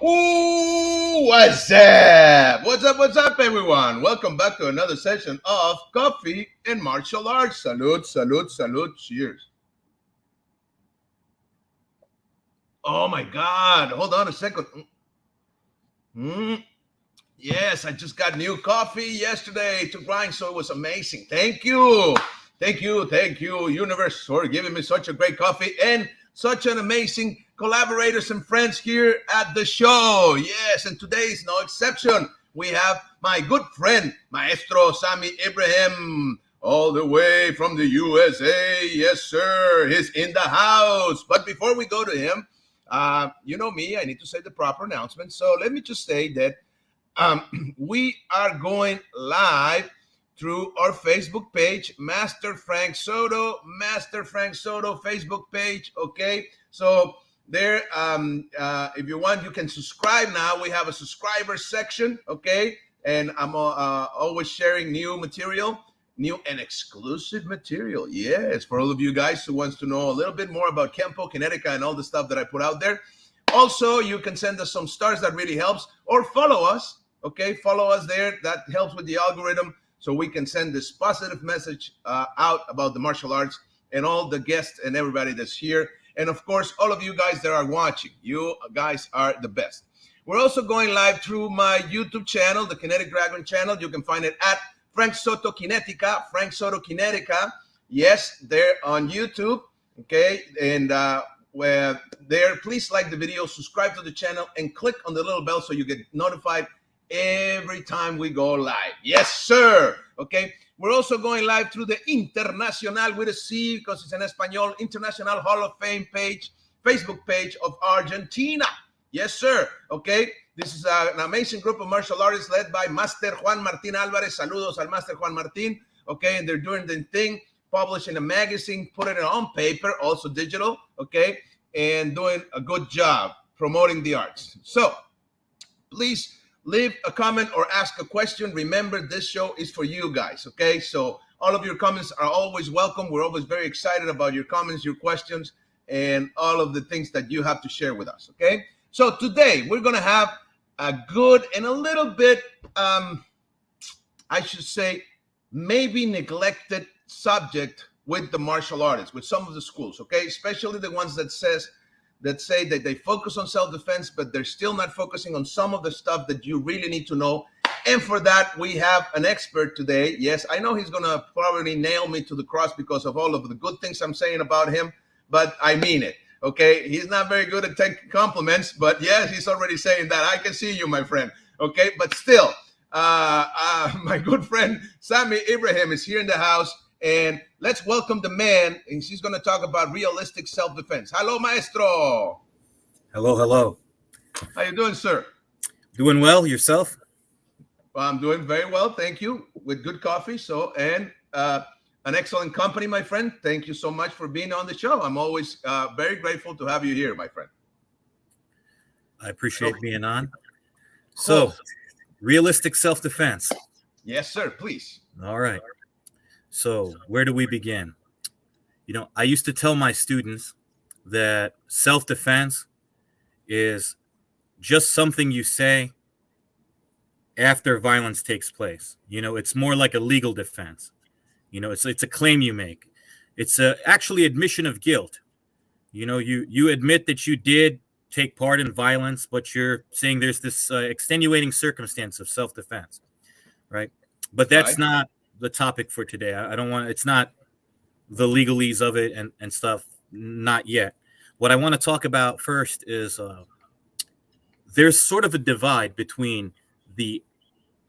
Ooh, what's up? What's up, everyone? Welcome back to another session of Coffee and Martial Arts. Salute, salute, salute. Cheers. Oh my God. Hold on a second. Mm, yes, I just got new coffee yesterday to grind, so it was amazing. Thank you. Thank you, Universe, for giving me such a great coffee and such an amazing collaborators and friends here at the show. Yes, and today is no exception. We have my good friend, Maestro Sami Ibrahim, all the way from the USA. Yes, sir. He's in the house. But before we go to him, you know me, I need to say the proper announcement. So let me just say that we are going live through our Facebook page, Master Frank Soto Facebook page. Okay, so there, if you want, you can subscribe now. We have a subscriber section. Okay, and I'm always sharing new material, new and exclusive material. Yes, for all of you guys who wants to know a little bit more about Kempo, Kinetica, and all the stuff that I put out there. Also, you can send us some stars. That really helps, or follow us. Okay, follow us there. That helps with the algorithm, so we can send this positive message out about the martial arts and all the guests and everybody that's here. And of course, all of you guys that are watching, you guys are the best. We're also going live through my YouTube channel, the Kinetic Dragon channel. You can find it at Frank Soto Kinetica, Frank Soto Kinetica. Yes, they're on YouTube. Okay, and where there, please like the video, subscribe to the channel, and click on the little bell so you get notified every time we go live. Yes, sir. Okay. We're also going live through the Internacional with a C because it's in Espanol, International Hall of Fame page, Facebook page of Argentina. Yes, sir. Okay. This is an amazing group of martial artists led by Master Juan Martin Alvarez. Saludos al Master Juan Martin. Okay. And they're doing the thing, publishing a magazine, putting it on paper, also digital. Okay. And doing a good job promoting the arts. So please leave a comment or ask a question. Remember, this show is for you guys, okay? So all of your comments are always welcome. We're always very excited about your comments, your questions, and all of the things that you have to share with us, okay? So today we're going to have a good and a little bit, I should say, maybe neglected subject with the martial artists, with some of the schools, okay? Especially the ones that say that they focus on self-defense, but they're still not focusing on some of the stuff that you really need to know. And for that, we have an expert today. Yes, I know he's going to probably nail me to the cross because of all of the good things I'm saying about him, but I mean it, okay? He's not very good at taking compliments, but yes, he's already saying that. I can see you, my friend, okay? But still, my good friend Sami Ibrahim is here in the house. And let's welcome the man, and she's going to talk about realistic self-defense. Hello, maestro. Hello, hello. How you doing, sir? Doing well, yourself? Well, I'm doing very well, thank you, with good coffee. So, and an excellent company, my friend. Thank you so much for being on the show. I'm always very grateful to have you here, my friend. I appreciate being on. So, realistic self-defense. Yes, sir, please. All right. So where do we begin? You know, I used to tell my students that self-defense is just something you say after violence takes place. You know, it's more like a legal defense. You know, it's a claim you make. It's actually admission of guilt. You know, you admit that you did take part in violence, but you're saying there's this extenuating circumstance of self-defense, right? But that's not the topic for today. I don't want, it's not the legalese of it and stuff, not yet. What I want to talk about first is there's sort of a divide between the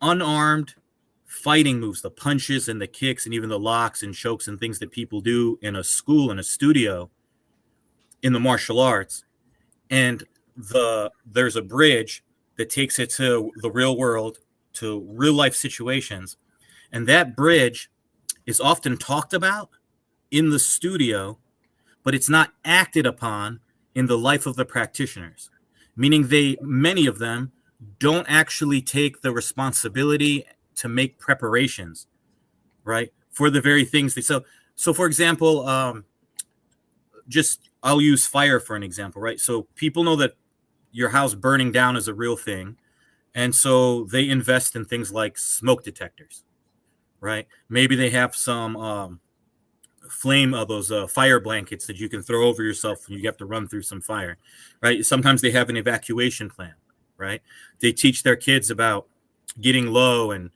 unarmed fighting moves, the punches and the kicks and even the locks and chokes and things that people do in a school, in a studio, in the martial arts. And there's a bridge that takes it to the real world, to real life situations. And that bridge is often talked about in the studio, but it's not acted upon in the life of the practitioners, meaning many of them don't actually take the responsibility to make preparations, right, for the very things they so for example, just I'll use fire for an example, right? So people know that your house burning down is a real thing. And so they invest in things like smoke detectors, right? Maybe they have some flame of those fire blankets that you can throw over yourself when you have to run through some fire, right? Sometimes they have an evacuation plan, right? They teach their kids about getting low and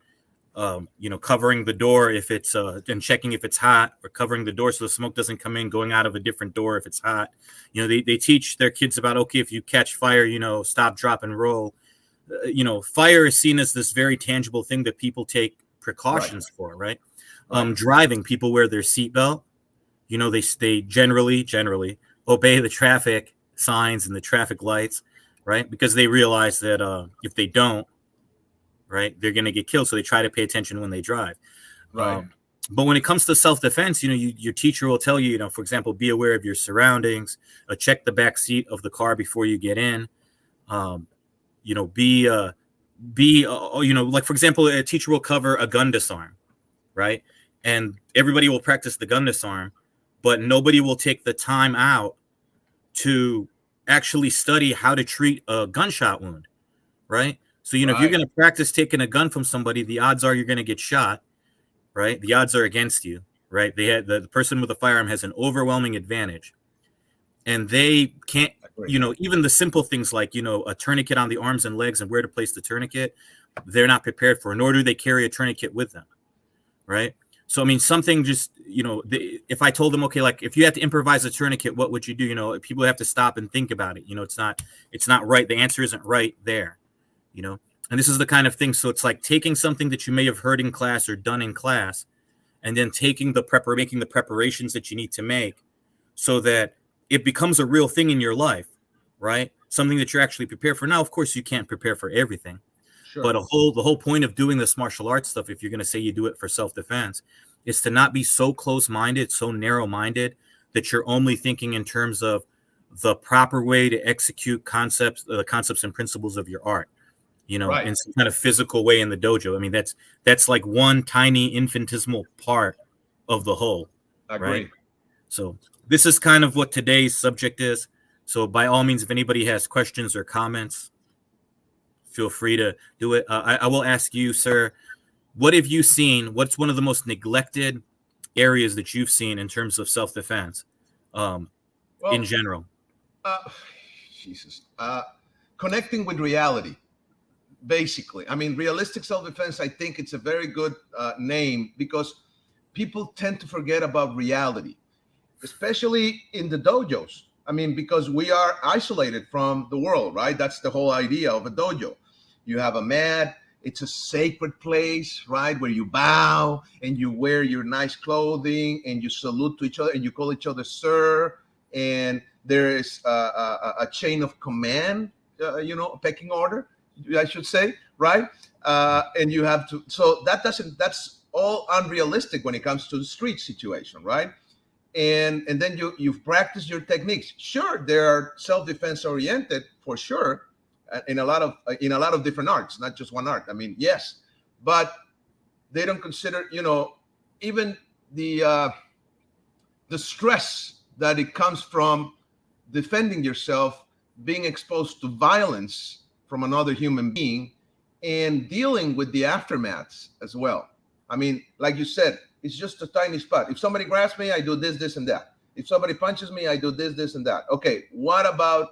covering the door if it's and checking if it's hot, or covering the door so the smoke doesn't come in, going out of a different door if it's hot. They teach their kids about, okay, if you catch fire, stop, drop, and roll. Fire is seen as this very tangible thing that people take precautions for, right? Driving, people wear their seatbelt. They generally obey the traffic signs and the traffic lights, right? Because they realize that if they don't, right, they're going to get killed. So they try to pay attention when they drive. Right. But when it comes to self-defense, your teacher will tell you, for example, be aware of your surroundings, check the back seat of the car before you get in. Like, for example, a teacher will cover a gun disarm, right? And everybody will practice the gun disarm, but nobody will take the time out to actually study how to treat a gunshot wound, right? So, if you're going to practice taking a gun from somebody, the odds are you're going to get shot, right? The odds are against you, right? The person with a firearm has an overwhelming advantage, and they can't, even the simple things like, a tourniquet on the arms and legs and where to place the tourniquet, they're not prepared for, nor do they carry a tourniquet with them, right? So, I mean, something just, if I told them, okay, like if you had to improvise a tourniquet, what would you do? People have to stop and think about it. It's not right. The answer isn't right there, and this is the kind of thing. So it's like taking something that you may have heard in class or done in class, and then making the preparations that you need to make so that it becomes a real thing in your life, right? Something that you're actually prepared for. Now, of course, you can't prepare for everything. Sure. But the whole point of doing this martial arts stuff, if you're going to say you do it for self-defense, is to not be so close-minded, so narrow-minded that you're only thinking in terms of the proper way to execute the concepts and principles of your art, in some kind of physical way in the dojo. I mean, that's like one tiny infinitesimal part of the whole. Right? So this is kind of what today's subject is. So by all means, if anybody has questions or comments, feel free to do it. I will ask you, sir, what have you seen? What's one of the most neglected areas that you've seen in terms of self-defense in general? Connecting with reality, basically. I mean, realistic self-defense, I think it's a very good name because people tend to forget about reality, especially in the dojos. I mean, because we are isolated from the world, right? That's the whole idea of a dojo. You have a mat. It's a sacred place, right? Where you bow and you wear your nice clothing and you salute to each other and you call each other sir. And there is a chain of command, a pecking order, I should say, right? And you have to, so that's all unrealistic when it comes to the street situation, right? And then you've practiced your techniques. Sure, they are self-defense oriented for sure, in a lot of different arts, not just one art. I mean, yes, but they don't consider, even the stress that it comes from defending yourself, being exposed to violence from another human being, and dealing with the aftermaths as well. I mean, like you said, it's just a tiny spot. If somebody grabs me, I do this, this, and that. If somebody punches me, I do this, this, and that. Okay, what about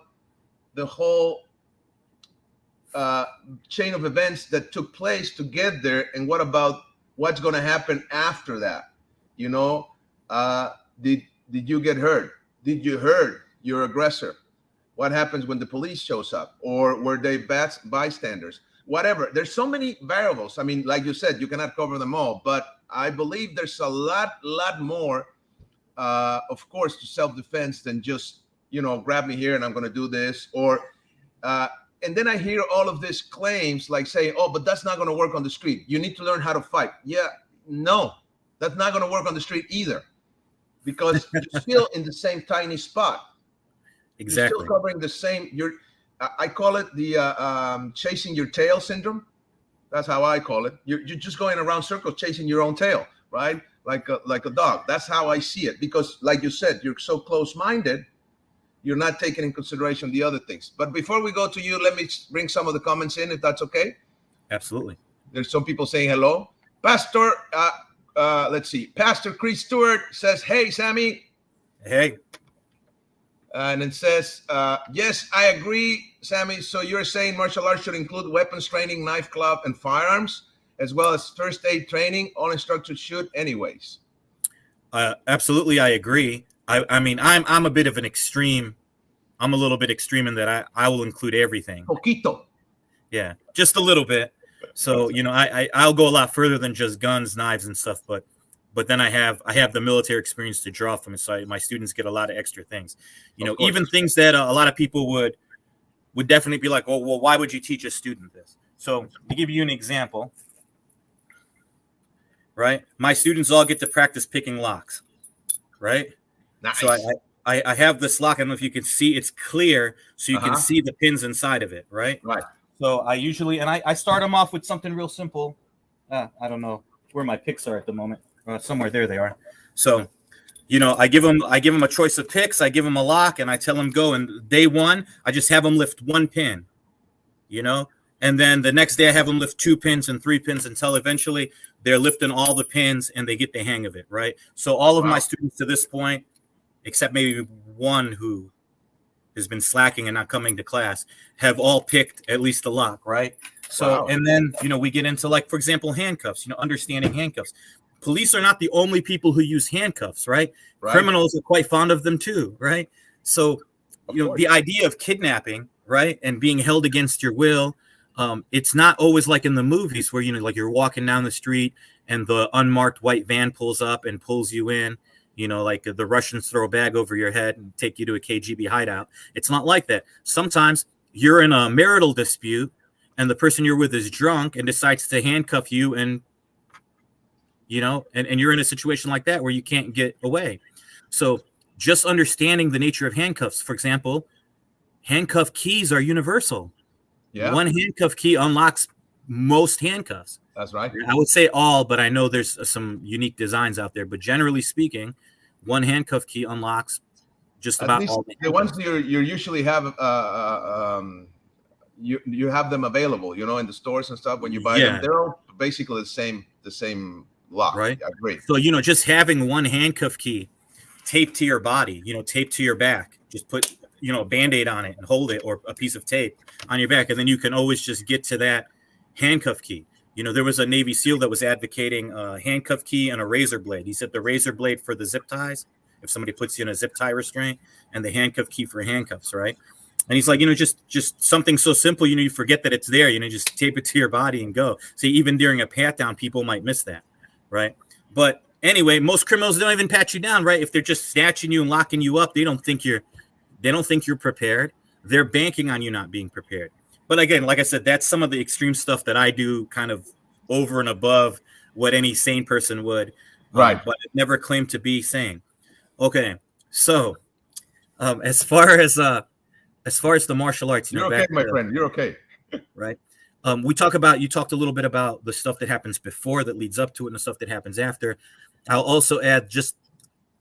the whole chain of events that took place to get there? And what about what's going to happen after that? Did you get hurt? Did you hurt your aggressor? What happens when the police shows up? Or were they bystanders? Whatever. There's so many variables. I mean, like you said, you cannot cover them all, but I believe there's a lot more, of course, to self-defense than just, grab me here and I'm going to do this. Or, and then I hear all of these claims like saying, oh, but that's not going to work on the street. You need to learn how to fight. Yeah, no, that's not going to work on the street either, because you're still in the same tiny spot. Exactly. You're still covering the same, I call it the chasing your tail syndrome. That's how I call it. You're just going around circles chasing your own tail, right? Like a dog. That's how I see it. Because like you said, you're so close-minded you're not taking in consideration the other things. But before we go to you, let me bring some of the comments in, if that's okay. Absolutely. There's some people saying hello. Pastor, let's see. Pastor Chris Stewart says, "Hey, Sammy." Hey. And it says, "Yes, I agree, Sammy. So you're saying martial arts should include weapons training, knife club, and firearms, as well as first aid training. All instructors should, anyways." Absolutely, I agree. I mean, I'm a bit of an extreme. I'm a little bit extreme in that I will include everything. Poquito. Yeah, just a little bit. So I'll go a lot further than just guns, knives, and stuff. But then I have the military experience to draw from it, so my students get a lot of extra things. Even things that a lot of people would definitely be like, well, why would you teach a student this? So to give you an example, right? My students all get to practice picking locks, right? Nice. So I have this lock. I don't know if you can see, it's clear, so you can see the pins inside of it, right? Right. So I usually, and I start them off with something real simple. I don't know where my picks are at the moment. Somewhere there they are. So, I give them a choice of picks. I give them a lock, and I tell them go. And day one, I just have them lift one pin, and then the next day I have them lift 2 pins and 3 pins until eventually they're lifting all the pins and they get the hang of it, right? So all of my students to this point, except maybe one who has been slacking and not coming to class, have all picked at least a lock, right? So, and then, we get into, like, for example, handcuffs, understanding handcuffs. Police are not the only people who use handcuffs, right? Criminals are quite fond of them too, right? So, the idea of kidnapping, right, and being held against your will, it's not always like in the movies where, like you're walking down the street and the unmarked white van pulls up and pulls you in, like the Russians throw a bag over your head and take you to a KGB hideout. It's not like that. Sometimes you're in a marital dispute and the person you're with is drunk and decides to handcuff you, and and you're in a situation like that where you can't get away. So just understanding the nature of handcuffs. For example, handcuff keys are universal. Yeah. One handcuff key unlocks most handcuffs. That's right. I would say all, but I know there's some unique designs out there. But generally speaking, one handcuff key unlocks just about all the ones you usually have. You have them available, in the stores and stuff when you buy them. They're all basically the same lock. Right. I agree. So just having one handcuff key taped to your body, taped to your back, just put a Band-Aid on it and hold it, or a piece of tape on your back, and then you can always just get to that handcuff key. There was a Navy SEAL that was advocating a handcuff key and a razor blade. He said the razor blade for the zip ties, if somebody puts you in a zip tie restraint, and the handcuff key for handcuffs, right? And he's like, just something so simple, you forget that it's there, just tape it to your body and go. See, even during a pat down, people might miss that, right? But anyway, most criminals don't even pat you down, right? If they're just snatching you and locking you up, they don't think you're prepared. They're banking on you not being prepared. But again, like I said, that's some of the extreme stuff that I do kind of over and above what any sane person would. Right. But I never claimed to be sane. Okay. So as far as the martial arts, you're okay, my friend. You're okay. Right. You talked a little bit about the stuff that happens before that leads up to it and the stuff that happens after. I'll also add, just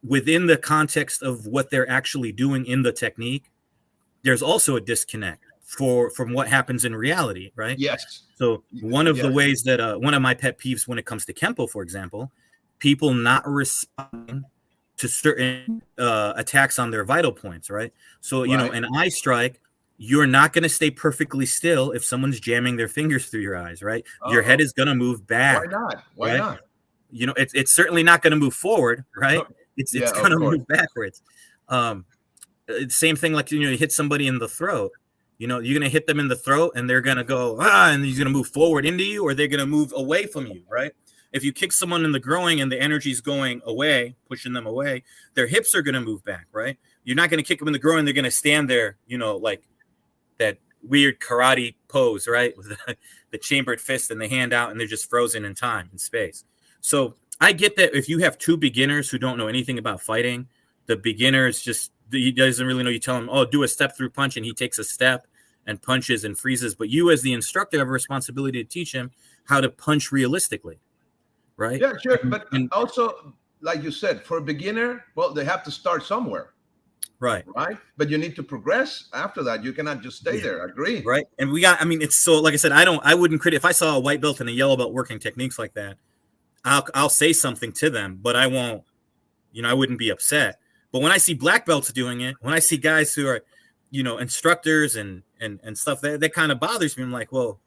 within the context of what they're actually doing in the technique, there's also a disconnect from what happens in reality, right? Yes. So one of the ways that one of my pet peeves when it comes to Kempo, for example, people not responding to certain attacks on their vital points, right? So, an eye strike, you're not going to stay perfectly still if someone's jamming their fingers through your eyes, right? Your head is going to move back. Why not? It's certainly not going to move forward, right? It's going to move backwards. Same thing, like, you hit somebody in the throat. You're going to hit them in the throat and they're going to go, and he's going to move forward into you, or they're going to move away from you, right? If you kick someone in the groin and the energy's going away, pushing them away, their hips are going to move back, right? You're not going to kick them in the groin. They're going to stand there, like that weird karate pose, right? With the chambered fist and the hand out, and they're just frozen in time and space. So I get that if you have two beginners who don't know anything about fighting, the beginner's he doesn't really know. You tell him, do a step through punch, and he takes a step and punches and freezes. But you, as the instructor, have a responsibility to teach him how to punch realistically, right? Yeah, sure. But also, like you said, for a beginner, well, they have to start somewhere. Right. right? But you need to progress after that. You cannot just stay Yeah. there. Agree. Right. And I mean, it's so, like I said, I wouldn't if I saw a white belt and a yellow belt working techniques like that, I'll say something to them, but I won't, I wouldn't be upset. But when I see black belts doing it, when I see guys who are, instructors and stuff, that kind of bothers me. I'm like, well,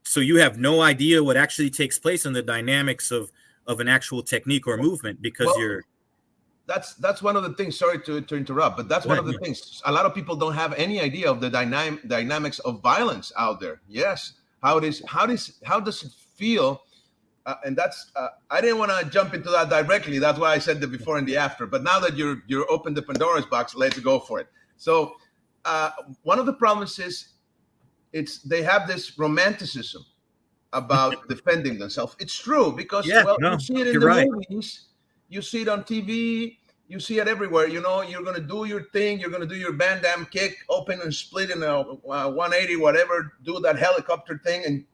so you have no idea what actually takes place in the dynamics of an actual technique or movement because Well, you're that's one of the things. Sorry to interrupt, but that's one right. of the things. A lot of people don't have any idea of the dynamics of violence out there. Yes, how does it feel? And that's I didn't want to jump into that directly. That's why I said the before and the after. But now that you're open the Pandora's box, let's go for it. So one of the problems is they have this romanticism about defending themselves. It's true because, Yeah, well, you no, see it in you're the right. movies, you see it on TV, you see it everywhere. You're going to do your thing, you're going to do your Van Damme kick, open and split in a 180, whatever, do that helicopter thing,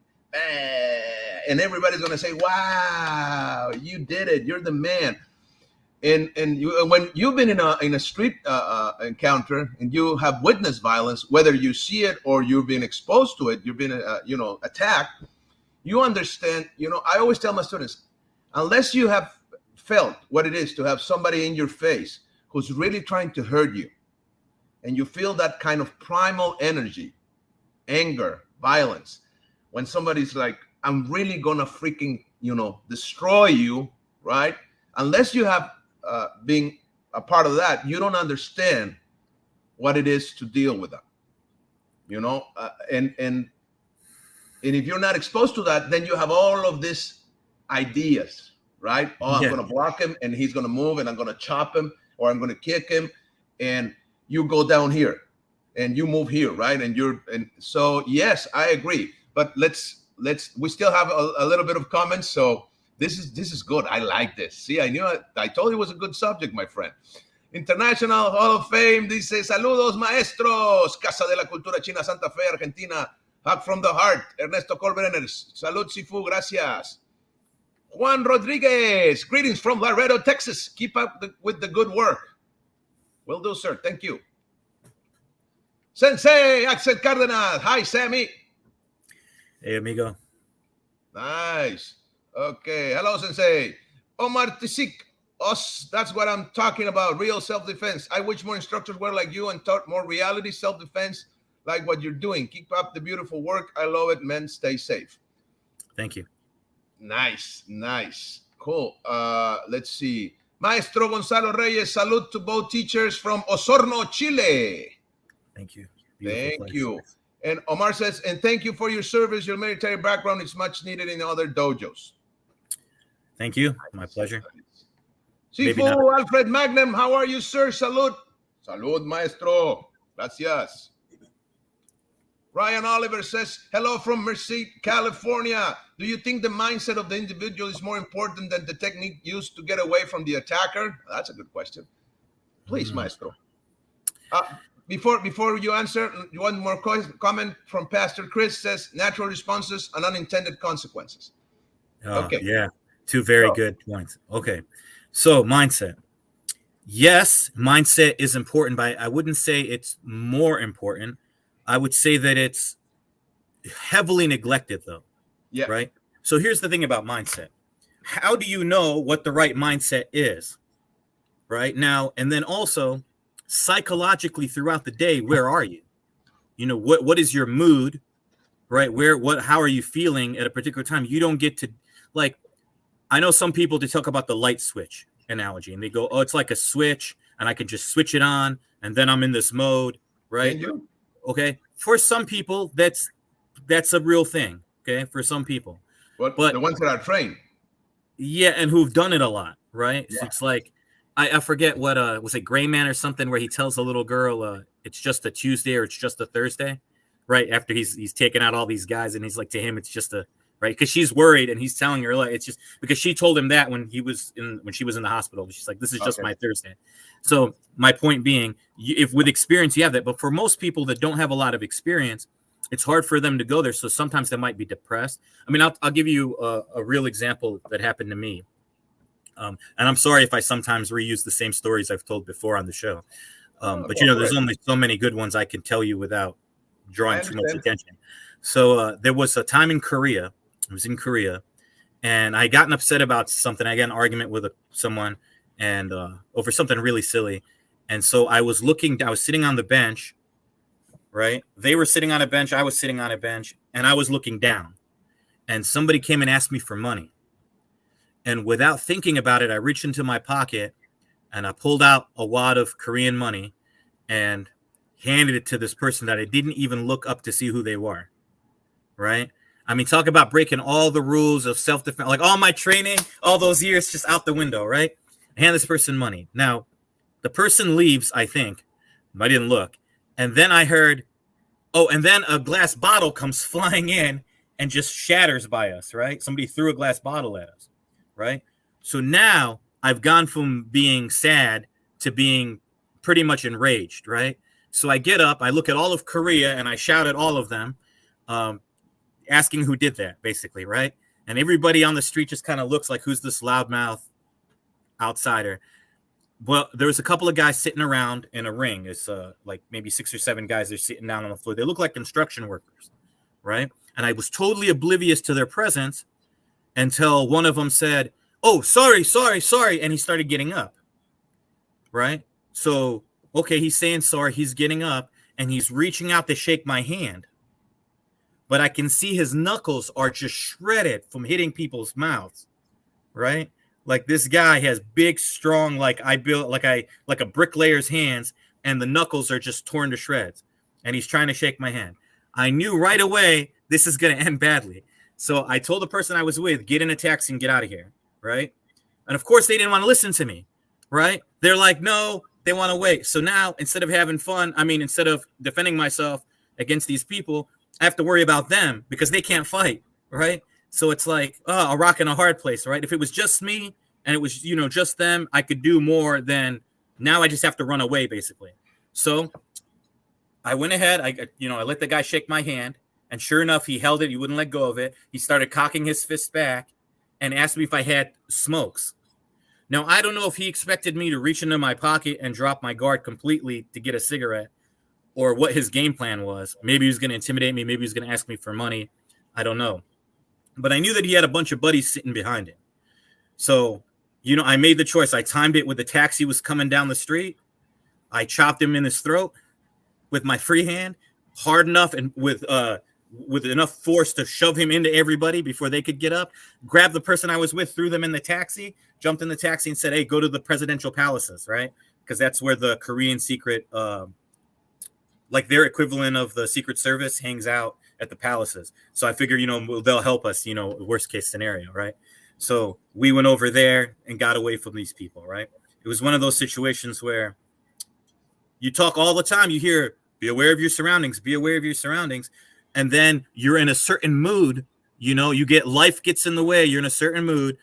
and everybody's going to say, "Wow, you did it! You're the man." And when you've been in a street encounter and you have witnessed violence, whether you see it or you've been exposed to it, you've been attacked, you understand. I always tell my students, unless you have felt what it is to have somebody in your face who's really trying to hurt you, and you feel that kind of primal energy, anger, violence, when somebody's like, I'm really gonna freaking destroy you, right? Unless you have been a part of that, you don't understand what it is to deal with that. And if you're not exposed to that, then you have all of these ideas, right? Oh, I'm Yeah. going to block him and he's going to move and I'm going to chop him or I'm going to kick him. And you go down here and you move here, right? And so, yes, I agree. But we still have a little bit of comments. So this is good. I like this. See, I told you it was a good subject, my friend. International Hall of Fame dice, saludos maestros, Casa de la Cultura China, Santa Fe, Argentina. Hug from the heart, Ernesto Colbreners. Salud, Sifu, gracias. Juan Rodriguez, greetings from Laredo, Texas. Keep up with the good work. Will do, sir. Thank you. Sensei, Axel Cardenas. Hi, Sammy. Hey, amigo. Nice. Okay. Hello, Sensei. Omar Tisik. That's what I'm talking about. Real self-defense. I wish more instructors were like you and taught more reality self-defense like what you're doing. Keep up the beautiful work. I love it, man. Stay safe. Thank you. Nice. Cool. Let's see. Maestro Gonzalo Reyes, salute to both teachers from Osorno, Chile. Thank you. Thank you. And Omar says, and thank you for your service. Your military background is much needed in other dojos. Thank you. My pleasure. Sifu Alfred Magnum, how are you, sir? Salud. Salud, maestro. Gracias. Ryan Oliver says, hello from Merced, California. Do you think the mindset of the individual is more important than the technique used to get away from the attacker? That's a good question. Please, maestro. Before you answer, one more comment from Pastor Chris says, natural responses and unintended consequences. Okay. Yeah, two very good points. Okay. So mindset. Yes, mindset is important, but I wouldn't say it's more important. I would say that it's heavily neglected, though. Yeah. Right. So here's the thing about mindset. How do you know what the right mindset is? Right now, and then also psychologically throughout the day, where are you? What is your mood? Right. How are you feeling at a particular time? You don't get to, like, I know some people to talk about the light switch analogy and they go, oh, it's like a switch and I can just switch it on and then I'm in this mode. Right. Okay. For some people, that's a real thing. Okay. For some people, but the ones that are trained. Yeah. And who've done it a lot. Right. Yeah. So it's like, I forget what, was it Gray Man or something where he tells a little girl, it's just a Tuesday or it's just a Thursday. Right. After he's taken out all these guys and he's like, to him, it's just a, right. Because she's worried and he's telling her, like, it's just because she told him that when she was in the hospital. She's like, this is just my Thursday. So my point being, if with experience you have that, but for most people that don't have a lot of experience, it's hard for them to go there. So sometimes they might be depressed. I mean, I'll give you a real example that happened to me. And I'm sorry if I sometimes reuse the same stories I've told before on the show. Oh, But go for there's it. only so many good ones I can tell you without I drawing too much understand. attention. So there was a time in Korea. I was in Korea, and I gotten upset about something. I got in an argument with someone, and over something really silly. And so I was sitting on the bench, right? They were sitting on a bench. I was sitting on a bench, and I was looking down. And somebody came and asked me for money. And without thinking about it, I reached into my pocket and I pulled out a wad of Korean money and handed it to this person that I didn't even look up to see who they were. Right? I mean, talk about breaking all the rules of self-defense, like all my training, all those years just out the window, right? I hand this person money. Now, the person leaves, I think. I didn't look. And then I heard, oh, and then a glass bottle comes flying in and just shatters by us, right? Somebody threw a glass bottle at us, right? So now I've gone from being sad to being pretty much enraged, right? So I get up, I look at all of Korea, and I shout at all of them, asking who did that, basically, right? And everybody on the street just kind of looks like, who's this loudmouth outsider? Well, there was a couple of guys sitting around in a ring. It's like maybe 6 or 7 guys. They're sitting down on the floor. They look like construction workers, right? And I was totally oblivious to their presence until one of them said, "Oh, sorry," and he started getting up, right? So, okay, he's saying sorry. He's getting up, and he's reaching out to shake my hand. But I can see his knuckles are just shredded from hitting people's mouths, right? Like this guy has big, strong, like a bricklayer's hands, and the knuckles are just torn to shreds. And he's trying to shake my hand. I knew right away this is going to end badly. So I told the person I was with, get in a taxi and get out of here, right? And of course, they didn't want to listen to me, right? They're like, no, they want to wait. So now, instead of having fun, instead of defending myself against these people, I have to worry about them because they can't fight, right? So it's like a rock and a hard place, right? If it was just me and it was, just them, I could do more than now. I just have to run away, basically. So I went ahead. I let the guy shake my hand, and sure enough, he held it. He wouldn't let go of it. He started cocking his fist back and asked me if I had smokes. Now, I don't know if he expected me to reach into my pocket and drop my guard completely to get a cigarette, or what his game plan was. Maybe he was going to intimidate me. Maybe he was going to ask me for money. I don't know. But I knew that he had a bunch of buddies sitting behind him. So, I made the choice. I timed it when the taxi was coming down the street. I chopped him in his throat with my free hand, hard enough and with enough force to shove him into everybody before they could get up. Grabbed the person I was with, threw them in the taxi, jumped in the taxi and said, "Hey, go to the presidential palaces," right? Because that's where the Korean secret, like their equivalent of the Secret Service, hangs out at the palaces. So I figure, they'll help us, worst case scenario, right? So we went over there and got away from these people, right? It was one of those situations where you talk all the time, you hear, be aware of your surroundings, be aware of your surroundings. And then you're in a certain mood, life gets in the way, you're in a certain mood.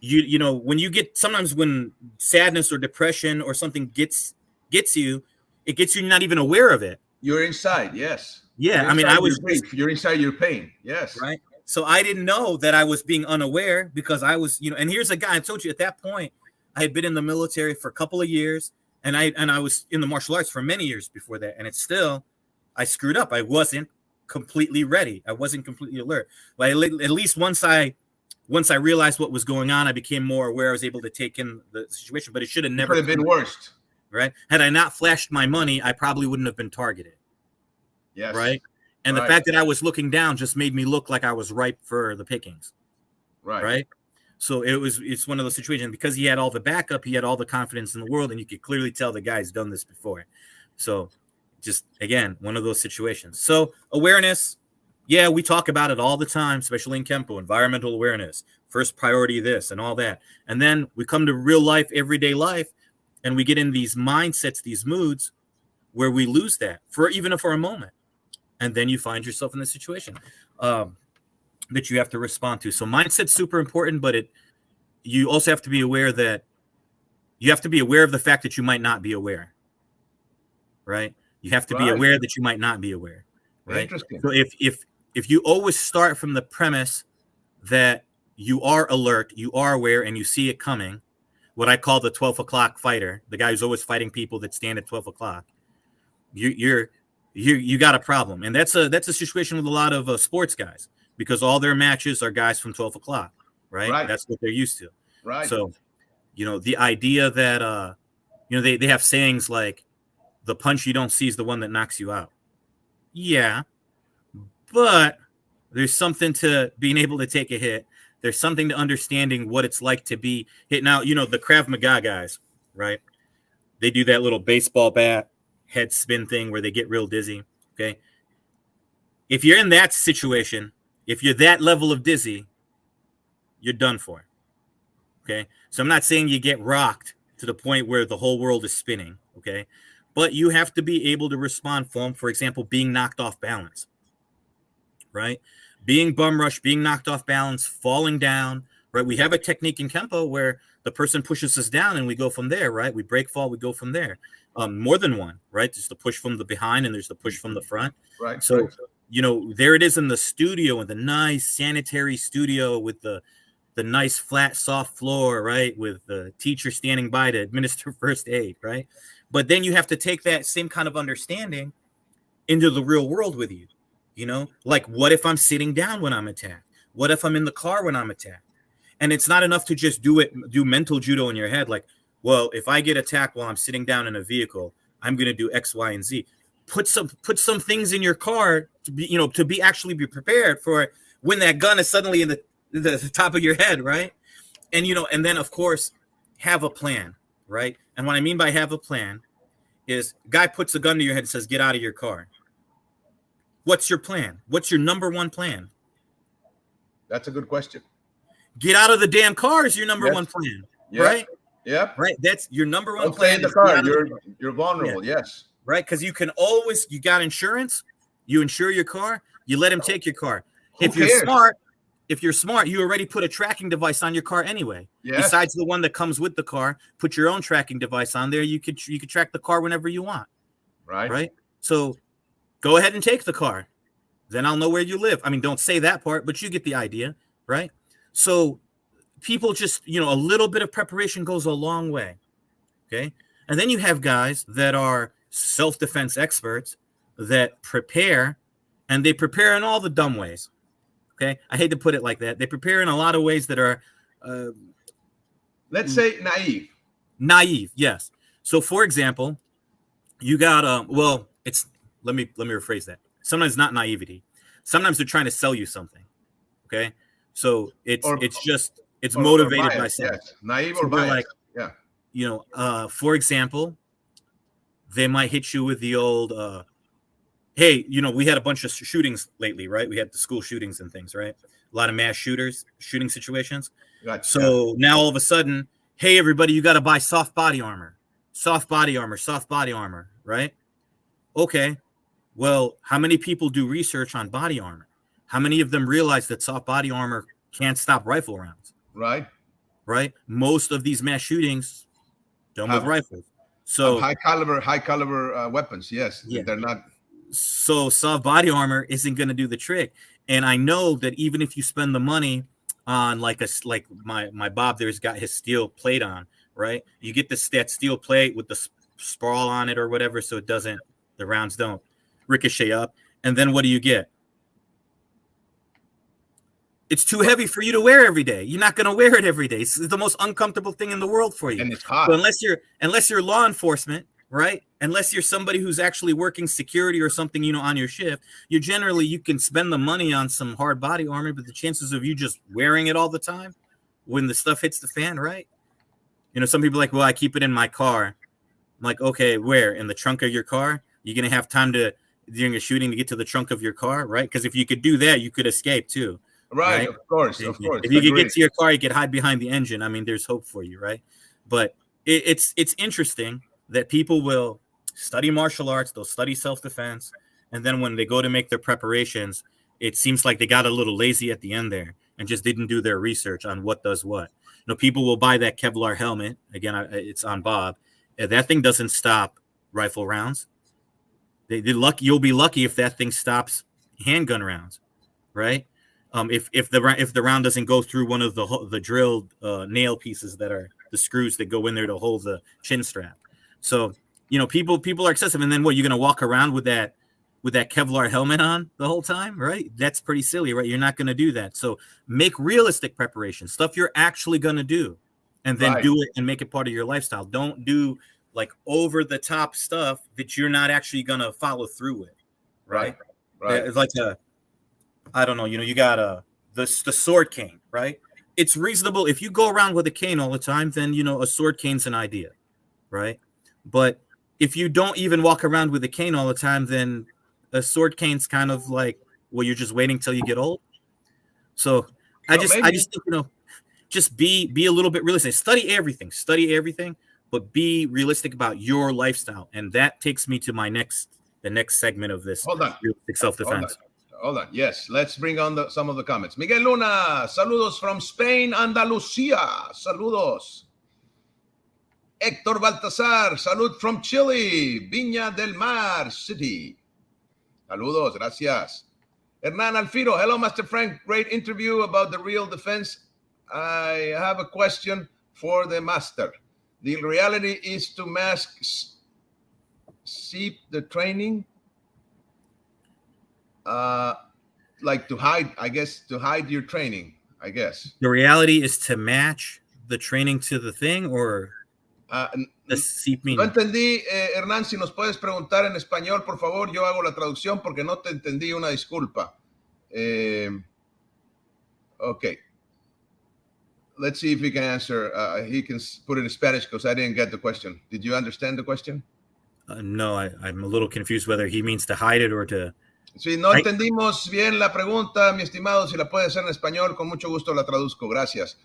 When you get, sometimes when sadness or depression or something gets you, it gets you not even aware of it. You're inside, yes. Yeah, You're inside I your was grief. You're inside your pain. Yes. right. So I didn't know that I was being unaware because I was, and here's a guy, I told you at that point, I had been in the military for a couple of years, and I was in the martial arts for many years before that. And it's still, I screwed up. I wasn't completely ready. I wasn't completely alert. But at least once I realized what was going on, I became more aware. I was able to take in the situation, but it should have never been worse. Right? Had I not flashed my money, I probably wouldn't have been targeted. Yes. Right. And the fact that I was looking down just made me look like I was ripe for the pickings. Right. Right. So it's one of those situations because he had all the backup, he had all the confidence in the world, and you could clearly tell the guy's done this before. So just, again, one of those situations. So awareness, yeah, we talk about it all the time, especially in Kempo, environmental awareness, first priority this and all that. And then we come to real life, everyday life, and we get in these mindsets, these moods where we lose that for a moment. And then you find yourself in the situation that you have to respond to. So mindset's super important, but you also have to be aware that you have to be aware of the fact that you might not be aware, right? You have to be aware that you might not be aware, right? Interesting. So if you always start from the premise that you are alert, you are aware, and you see it coming, what I call the 12 o'clock fighter, the guy who's always fighting people that stand at 12 o'clock, you got a problem. And that's a situation with a lot of sports guys, because all their matches are guys from 12 o'clock, right? Right. That's what they're used to. Right. So, the idea that, they have sayings like, the punch you don't see is the one that knocks you out. Yeah, but there's something to being able to take a hit. There's something to understanding what it's like to be hit. Now, the Krav Maga guys, right? They do that little baseball bat head spin thing where they get real dizzy. Okay. If you're in that situation, if you're that level of dizzy, you're done for. Okay. So I'm not saying you get rocked to the point where the whole world is spinning. Okay. But you have to be able to respond for example, being knocked off balance. Right? Being bum rushed, being knocked off balance, falling down, right? We have a technique in Kempo where the person pushes us down and we go from there, right? We break fall, we go from there. More than one, right? There's the push from the behind and there's the push from the front. Right. So, there it is in the studio, in the nice sanitary studio with the nice flat, soft floor, right? With the teacher standing by to administer first aid, right? But then you have to take that same kind of understanding into the real world with you. Like, what if I'm sitting down when I'm attacked? What if I'm in the car when I'm attacked? And it's not enough to just do mental judo in your head. Like, well, if I get attacked while I'm sitting down in a vehicle, I'm going to do X, Y, and Z. Put some things in your car to be actually be prepared for when that gun is suddenly in the top of your head, right? And, and then of course, have a plan, right? And what I mean by have a plan is guy puts a gun to your head and says, get out of your car. What's your plan? What's your number one plan? That's a good question. Get out of the damn car is your number one plan, right? Yep. Right. That's your number one Don't plan. stay in the car. You're vulnerable. Yeah. Yes. Right. Because you got insurance. You insure your car. You let him take your car. If you're smart, you already put a tracking device on your car anyway. Yes. Besides the one that comes with the car, put your own tracking device on there. You could track the car whenever you want. Right. Right. So go ahead and take the car. Then I'll know where you live. I mean, don't say that part, but you get the idea, right? So people just, a little bit of preparation goes a long way, okay? And then you have guys that are self-defense experts that prepare, and they prepare in all the dumb ways, okay? I hate to put it like that. They prepare in a lot of ways that are... let's say naive. Naive, yes. So, for example, you got, let me rephrase that. Sometimes not naivety. Sometimes they're trying to sell you something. Okay. So it's motivated by something. Yes. Naive or biased. Yeah. For example, they might hit you with the old, hey, we had a bunch of shootings lately, right? We had the school shootings and things, right? A lot of mass shooting situations. Gotcha. So now all of a sudden, hey, everybody, you got to buy soft body armor, right? Okay. Well, how many people do research on body armor? How many of them realize that soft body armor can't stop rifle rounds? Right. Right. Most of these mass shootings done with rifles. So high caliber weapons. Yes. Yeah. They're not. So soft body armor isn't going to do the trick. And I know that even if you spend the money on like my Bob there's got his steel plate on, right? You get that steel plate with the sprawl on it or whatever, so the rounds don't ricochet up. And then what do you get? It's too heavy for you to wear every day. You're not going to wear it every day. It's the most uncomfortable thing in the world for you. And it's hot. So unless you're law enforcement, right? Unless you're somebody who's actually working security or something, on your shift, you can spend the money on some hard body armor, but the chances of you just wearing it all the time when the stuff hits the fan, right? Some people are like, well, I keep it in my car. I'm like, okay, where? In the trunk of your car? You're going to have time during a shooting to get to the trunk of your car, right? Because if you could do that, you could escape too. Right? Of course. If you could get to your car, you could hide behind the engine. I mean, there's hope for you, right? But it's interesting that people will study martial arts, they'll study self-defense, and then when they go to make their preparations, it seems like they got a little lazy at the end there and just didn't do their research on what does what. People will buy that Kevlar helmet. Again, it's on Bob. That thing doesn't stop rifle rounds. You'll be lucky if that thing stops handgun rounds, right? If the round doesn't go through one of the drilled nail pieces that are screws that go in there to hold the chin strap. So, people are excessive. And then what, you're going to walk around with that Kevlar helmet on the whole time, right? That's pretty silly, right? You're not going to do that. So make realistic preparation, stuff you're actually going to do, and then do it and make it part of your lifestyle. Don't do like over the top stuff that you're not actually going to follow through with. Right. It's like I don't know, you got the sword cane, right? It's reasonable if you go around with a cane all the time, then, a sword cane's an idea, right? But if you don't even walk around with a cane all the time, then a sword cane's kind of like, well, you're just waiting till you get old. So I just think, just be a little bit realistic. Study everything, but be realistic about your lifestyle. And that takes me to the next segment of this. Hold on. Realistic self-defense. Hold on. Yes, let's bring on some of the comments. Miguel Luna, saludos from Spain, Andalucía. Saludos. Héctor Baltasar, salud from Chile, Viña del Mar City. Saludos, gracias. Hernan Alfiro, hello, Master Frank. Great interview about the real defense. I have a question for the master. The reality is to mask seep the training, like to hide your training, I guess. The reality is to match the training to the thing, or the seep meaning. No entendí, Hernán, si nos puedes preguntar en español, por favor. Yo hago la traducción porque no te entendí, una disculpa. Okay. Let's see if he can answer. He can put it in Spanish because I didn't get the question. Did you understand the question? No, I'm a little confused whether he means to hide it or to... Si no entendimos bien la pregunta, mi estimado, si la puede hacer en español, con mucho gusto la traduzco. Gracias.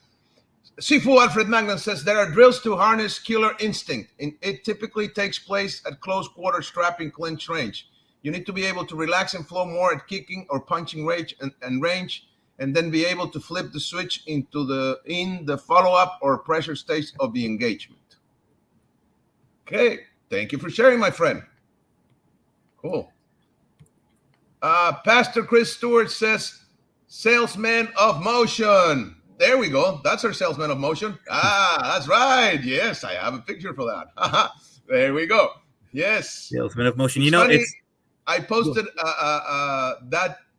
Sifu Alfred Magnan says, there are drills to harness killer instinct. It typically takes place at close quarter strapping clinch range. You need to be able to relax and flow more at kicking or punching range and range, and then be able to flip the switch in the follow-up or pressure stage of the engagement. Okay, thank you for sharing, my friend. Cool. Pastor Chris Stewart says, salesman of motion. There we go. That's our salesman of motion. That's right. Yes, I have a picture for that. There we go. Yes. Salesman of motion. I posted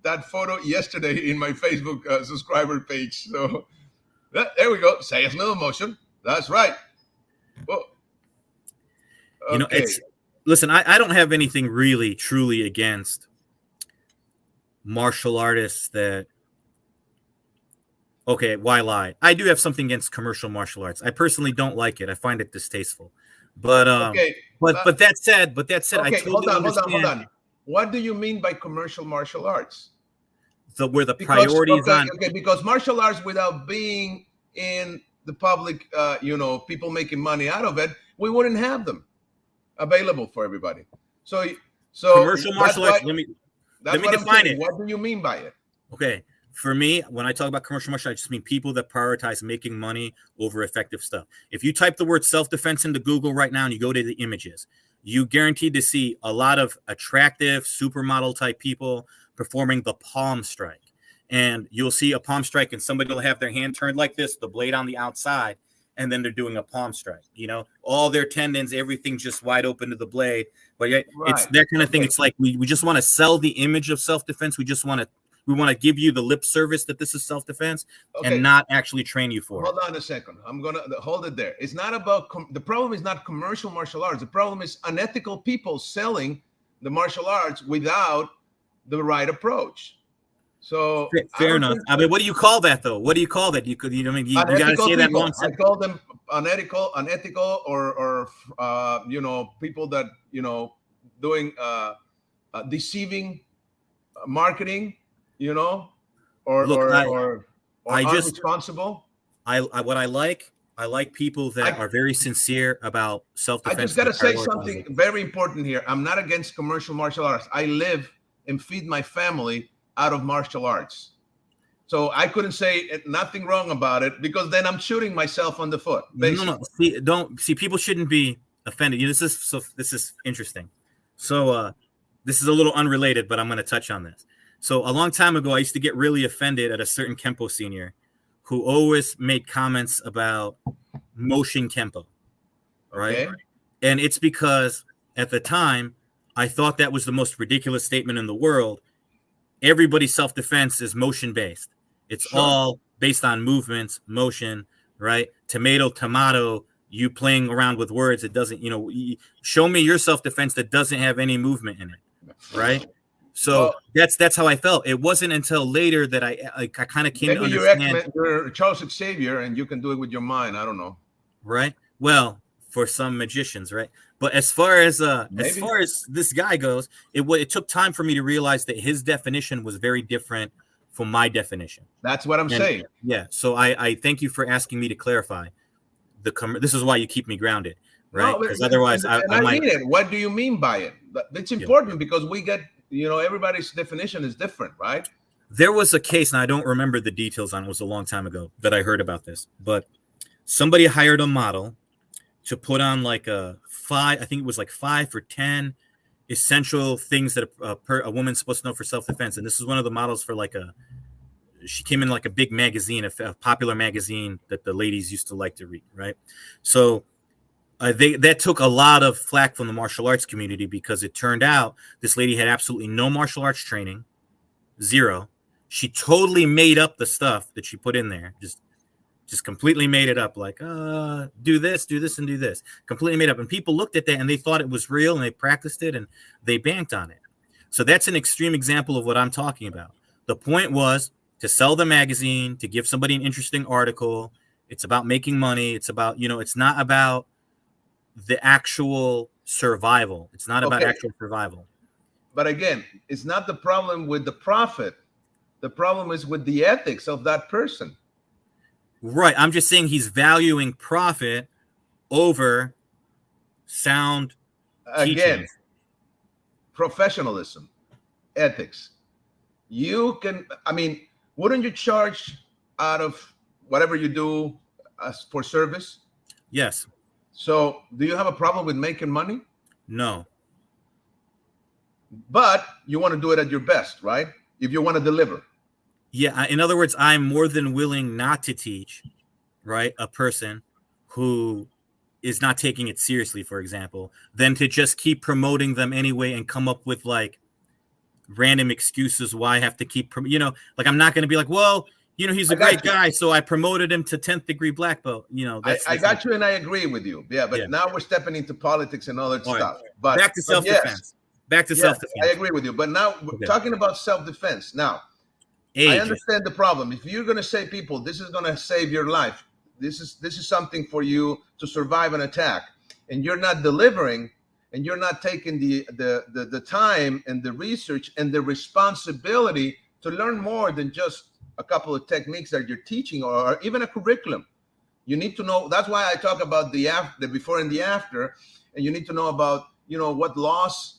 that photo yesterday in my Facebook subscriber page. So there we go. Salesman of motion. That's right. Oh. Okay. Listen, I don't have anything really, truly against martial artists that... Okay, why lie? I do have something against commercial martial arts. I personally don't like it. I find it distasteful. But but that said, okay, I totally understand. Hold on. What do you mean by commercial martial arts? Where the priorities on... Okay, because martial arts, without being in the public, people making money out of it, we wouldn't have them available for everybody. So commercial martial arts. Let me define it. What do you mean by it? Okay. For me, when I talk about commercial martial arts, I just mean people that prioritize making money over effective stuff. If you type the word self-defense into Google right now and you go to the images, you guaranteed to see a lot of attractive supermodel type people performing the palm strike. And you'll see a palm strike and somebody will have their hand turned like this, the blade on the outside, and then they're doing a palm strike. All their tendons, everything just wide open to the blade. But it's that kind of thing. It's like we just want to sell the image of self-defense. We want to give you the lip service that this is self-defense and not actually train you for it. Hold on a second. I'm going to hold it there. It's not about the problem is not commercial martial arts. The problem is unethical people selling the martial arts without the right approach. So fair enough. I mean, what do you call that though? What do you call that? You got to say that long. I call them unethical, or people that doing deceiving marketing. Or irresponsible. I like people that are very sincere about self-defense. I just got to say something very important here. I'm not against commercial martial arts. I live and feed my family out of martial arts. So I couldn't say nothing wrong about it, because then I'm shooting myself on the foot. Basically. No. See, people shouldn't be offended. This is interesting. So this is a little unrelated, but I'm going to touch on this. So a long time ago, I used to get really offended at a certain Kempo senior who always made comments about motion kempo, right? Okay. And it's because at the time, I thought that was the most ridiculous statement in the world. Everybody's self-defense is motion-based. It's Sure. all based on movements, motion, right? Tomato, tomato, you playing around with words. It doesn't, show me your self-defense that doesn't have any movement in it, right? So Well, that's how I felt. It wasn't until later that I kind of came to maybe understand. you're Charles Xavier and you can do it with your mind. I don't know. Right. Well, for some magicians, right? But as far as Maybe. this guy goes, it took time for me to realize that his definition was very different from my definition. That's what I'm saying. Yeah. So I thank you for asking me to clarify. This is why you keep me grounded, right? Because otherwise, I might. Mean it. What do you mean by it? It's important because we get, everybody's definition is different, right? There was a case, and I don't remember the details on it. It was a long time ago that I heard about this, but somebody hired a model to put on like I think it was like 5 or 10 essential things that a woman's supposed to know for self-defense. And this is one of the models for she came in like a big magazine, a popular magazine that the ladies used to like to read, right? So that took a lot of flack from the martial arts community because it turned out this lady had absolutely no martial arts training, zero. She totally made up the stuff that she put in there, just completely made it up, like do this, and do this. Completely made up. And people looked at that and they thought it was real and they practiced it and they banked on it. So that's an extreme example of what I'm talking about. The point was to sell the magazine, to give somebody an interesting article. It's about making money. It's about, it's not about the actual survival. It's not about actual survival. But again, it's not the problem with the profit. The problem is with the ethics of that person. Right. I'm just saying he's valuing profit over sound Again, teachings. Professionalism, ethics. Wouldn't you charge out of whatever you do for service? Yes. So do you have a problem with making money? No. But you want to do it at your best, right? If you want to deliver. Yeah. In other words, I'm more than willing not to teach, right, a person who is not taking it seriously, for example, than to just keep promoting them anyway and come up with like random excuses why I have to keep, like I'm not going to be like, well, he's a great guy, so I promoted him to 10th degree black belt. I got you, and I agree with you. Yeah, but now we're stepping into politics and other stuff. Right. But back to self-defense. Self-defense. I agree with you. But now we're talking about self-defense. Now, I understand the problem. If you're going to say, people, this is going to save your life, this is something for you to survive an attack, and you're not delivering, and you're not taking the time and the research and the responsibility to learn more than just a couple of techniques that you're teaching or even a curriculum. You need to know. That's why I talk about the before and the after, and you need to know about what laws,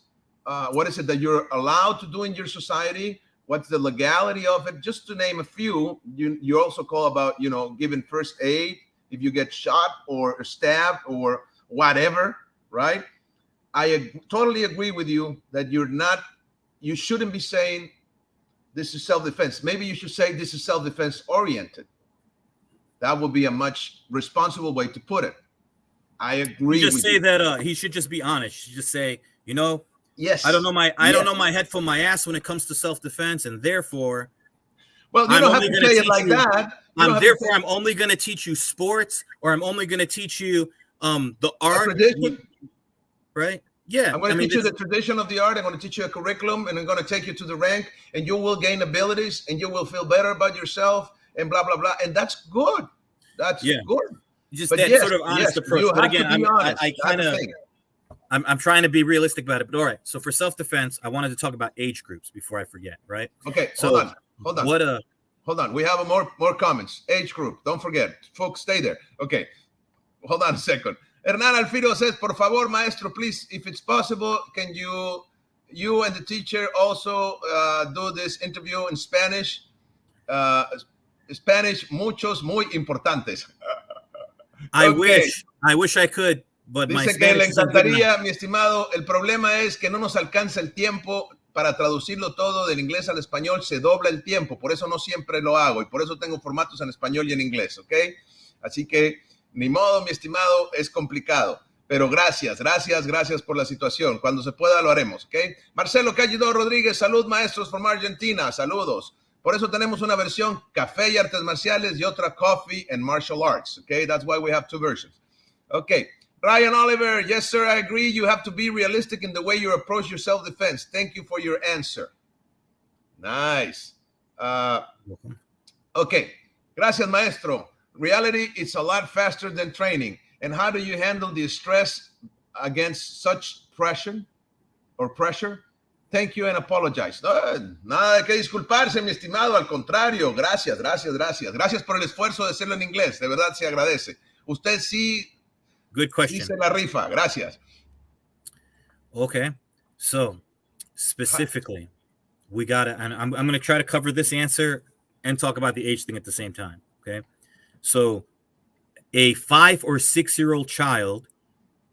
what is it that you're allowed to do in your society, what's the legality of it, just to name a few. You also call about giving first aid if you get shot or stabbed or whatever, right? I totally agree with you that you shouldn't be saying this is self-defense. Maybe you should say this is self-defense oriented. That would be a much responsible way to put it. I agree. You just say that he should just be honest. You just say, yes, I don't know my head from my ass when it comes to self-defense, and therefore, well, you don't have to say it like that. I'm only going to teach you sports, or I'm only going to teach you the art. Right? Yeah. I'm going to teach you the tradition of the art. I'm going to teach you a curriculum, and I'm going to take you to the rank, and you will gain abilities, and you will feel better about yourself, and blah, blah, blah. And that's good. That's good. Just that sort of honest approach. But again, I'm trying to be realistic about it. But all right. So for self-defense, I wanted to talk about age groups before I forget, right? Okay. So hold on. Hold on. We have more comments. Age group. Don't forget. Folks, stay there. Okay. Hold on a second. Hernan Alfiro says, por favor, maestro, please, if it's possible, can you and the teacher also do this interview in Spanish? Spanish, muchos, muy importantes. I wish I could, but dice que le encantaría, mi estimado. El problema es que no nos alcanza el tiempo para traducirlo todo del inglés al español se dobla el tiempo, por eso no siempre lo hago y por eso tengo formatos en español y en inglés, ¿ok? Así que, ni modo, mi estimado, es complicado. Pero gracias por la situación. Cuando se pueda lo haremos, ¿ok? Marcelo Callido Rodríguez, salud maestros from Argentina, saludos. Por eso tenemos una versión café y artes marciales y otra coffee and martial arts, ¿ok? That's why we have two versions. Okay. Ryan Oliver, yes, sir, I agree. You have to be realistic in the way you approach your self-defense. Thank you for your answer. Nice. Okay. Gracias, maestro. Reality, it's a lot faster than training. And how do you handle the stress against such pressure or pressure? Thank you and apologize. No, nada de qué disculparse, mi estimado. Al contrario, gracias. Gracias por el esfuerzo de hacerlo en inglés. De verdad se agradece. Usted sí. Good question. Sí se la rifa. Gracias. Okay. So, specifically, we got to, and I'm going to try to cover this answer and talk about the age thing at the same time. Okay. So, a 5 or 6 year old child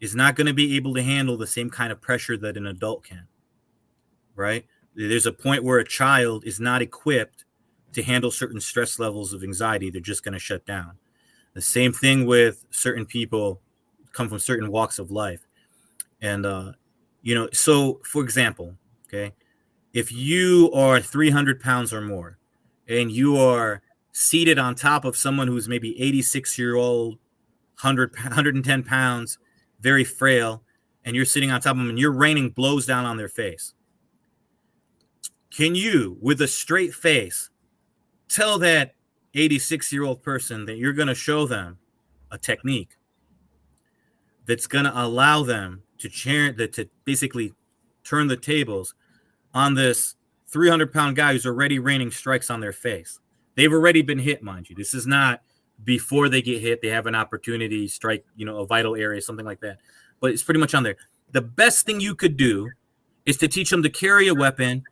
is not going to be able to handle the same kind of pressure that an adult can. Right? There's a point where a child is not equipped to handle certain stress levels of anxiety. They're just going to shut down. The same thing with certain people come from certain walks of life. And, so for example, okay, if you are 300 pounds or more and you are seated on top of someone who's maybe 86-year-old, 110 pounds, very frail, and you're sitting on top of them and you're raining blows down on their face. Can you, with a straight face, tell that 86-year-old person that you're going to show them a technique that's going to allow them to basically turn the tables on this 300-pound guy who's already raining strikes on their face? They've already been hit, mind you. This is not before they get hit. They have an opportunity, strike, a vital area, something like that. But it's pretty much on there. The best thing you could do is to teach them to carry a weapon,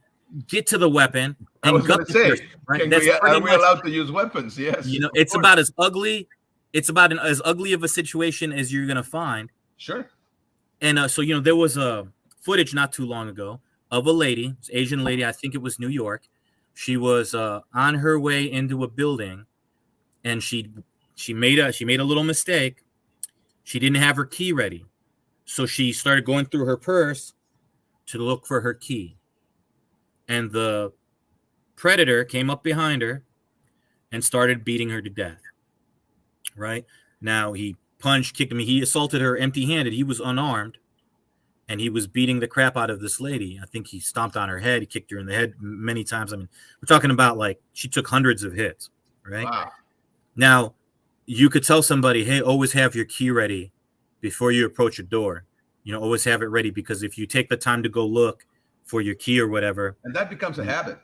get to the weapon, and I was going to say, person, right? Are we allowed to use weapons? Yes. It's about as ugly. It's about as ugly of a situation as you're going to find. Sure. And there was a footage not too long ago of a lady, an Asian lady. I think it was New York. She was on her way into a building, and she made a little mistake. She didn't have her key ready, so she started going through her purse to look for her key. And the predator came up behind her and started beating her to death. Right? Now, he punched, kicked me. He assaulted her empty-handed. He was unarmed, and he was beating the crap out of this lady. I think he stomped on her head. He kicked her in the head many times. I mean, we're talking about she took hundreds of hits. Right? Wow. Now, you could tell somebody, hey, always have your key ready before you approach a door. Always have it ready, because if you take the time to go look for your key or whatever, and that becomes a habit,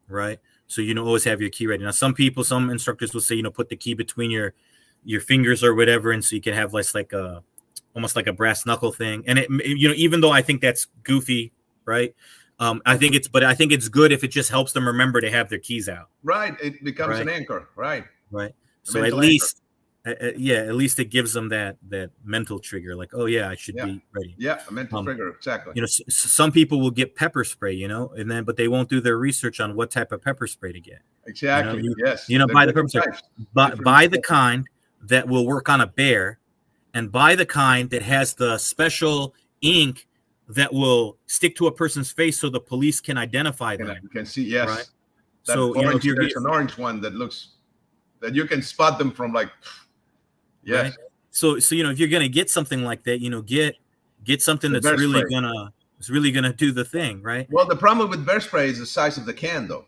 right? So always have your key ready. Now, some instructors will say, put the key between your fingers or whatever, and so you can have almost like a brass knuckle thing. And it, even though I think that's goofy, right? I think it's good if it just helps them remember to have their keys out. Right, it becomes an anchor. Right. So at least it gives them that mental trigger, like, oh yeah, I should be ready. Yeah, a mental trigger, exactly. Some people will get pepper spray, but they won't do their research on what type of pepper spray to get. Exactly. Yes. Buy the pepper spray. Buy the kind that will work on a bear, and buy the kind that has the special ink that will stick to a person's face so the police can identify them. You can see, yes. Right? So there's an orange one that looks that you can spot them from, yes. Right? So if you're gonna get something like that, get something that's really gonna do the thing, right? Well, the problem with bear spray is the size of the can, though.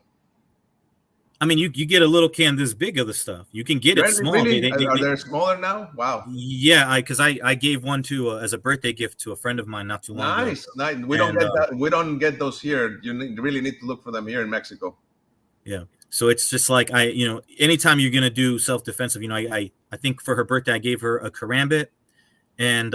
I mean, you get a little can this big of the stuff. You can get it small. Really? Are they smaller now? Wow. Yeah, because I gave one as a birthday gift to a friend of mine not too long ago. Nice. We don't get that. We don't get those here. You really need to look for them here in Mexico. Yeah. So it's just like anytime you're gonna do self-defensive, I think for her birthday I gave her a karambit and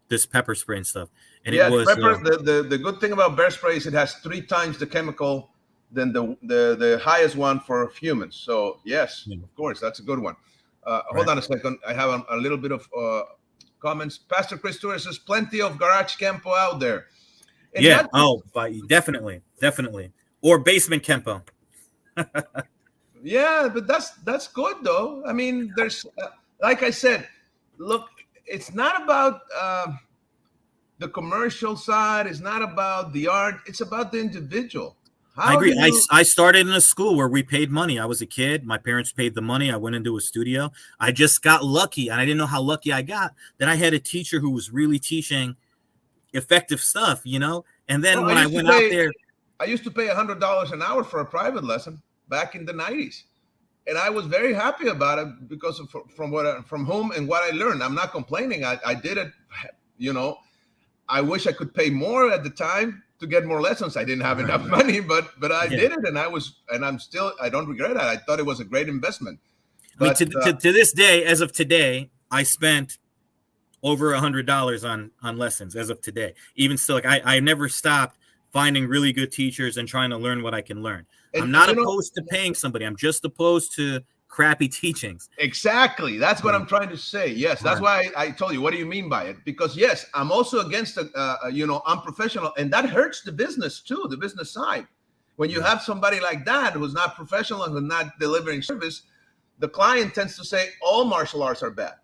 this pepper spray and stuff. And it was pepper. The good thing about bear spray is it has 3 times the chemical than the highest one for humans. So yes, of course, that's a good one. Hold on a second. I have a little bit of comments. Pastor Chris Torres says plenty of garage campo out there. and Yeah. not Oh, but definitely. Or basement Kempo. yeah, but that's good though. I mean, there's like I said, look, it's not about the commercial side. It's not about the art. It's about the individual. I How do agree. you? I started in a school where we paid money. I was a kid. My parents paid the money. I went into a studio. I just got lucky, and I didn't know how lucky I got that I had a teacher who was really teaching effective stuff, And Well, then when I went out there, I used to pay $100 an hour for a private lesson back in the '90s, and I was very happy about it because from from whom and what I learned. I'm not complaining. I did it. You know, I wish I could pay more at the time to get more lessons. I didn't have right, enough right. money, but I Yeah. did it, and I'm still. I don't regret it. I thought it was a great investment. I mean, But to this day, as of today, I spent over $100 on lessons as of today. Even still, like I never stopped finding really good teachers and trying to learn what I can learn. I'm and not opposed to paying somebody. I'm just opposed to crappy teachings. exactly. That's what Yeah. I'm trying to say. Yes, that's Right. why I told you. What do you mean by it? Because yes, I'm also against unprofessional, and that hurts the business too, the business side. When you Yeah. have somebody like that who's not professional and who's not delivering service, the client tends to say all martial arts are bad.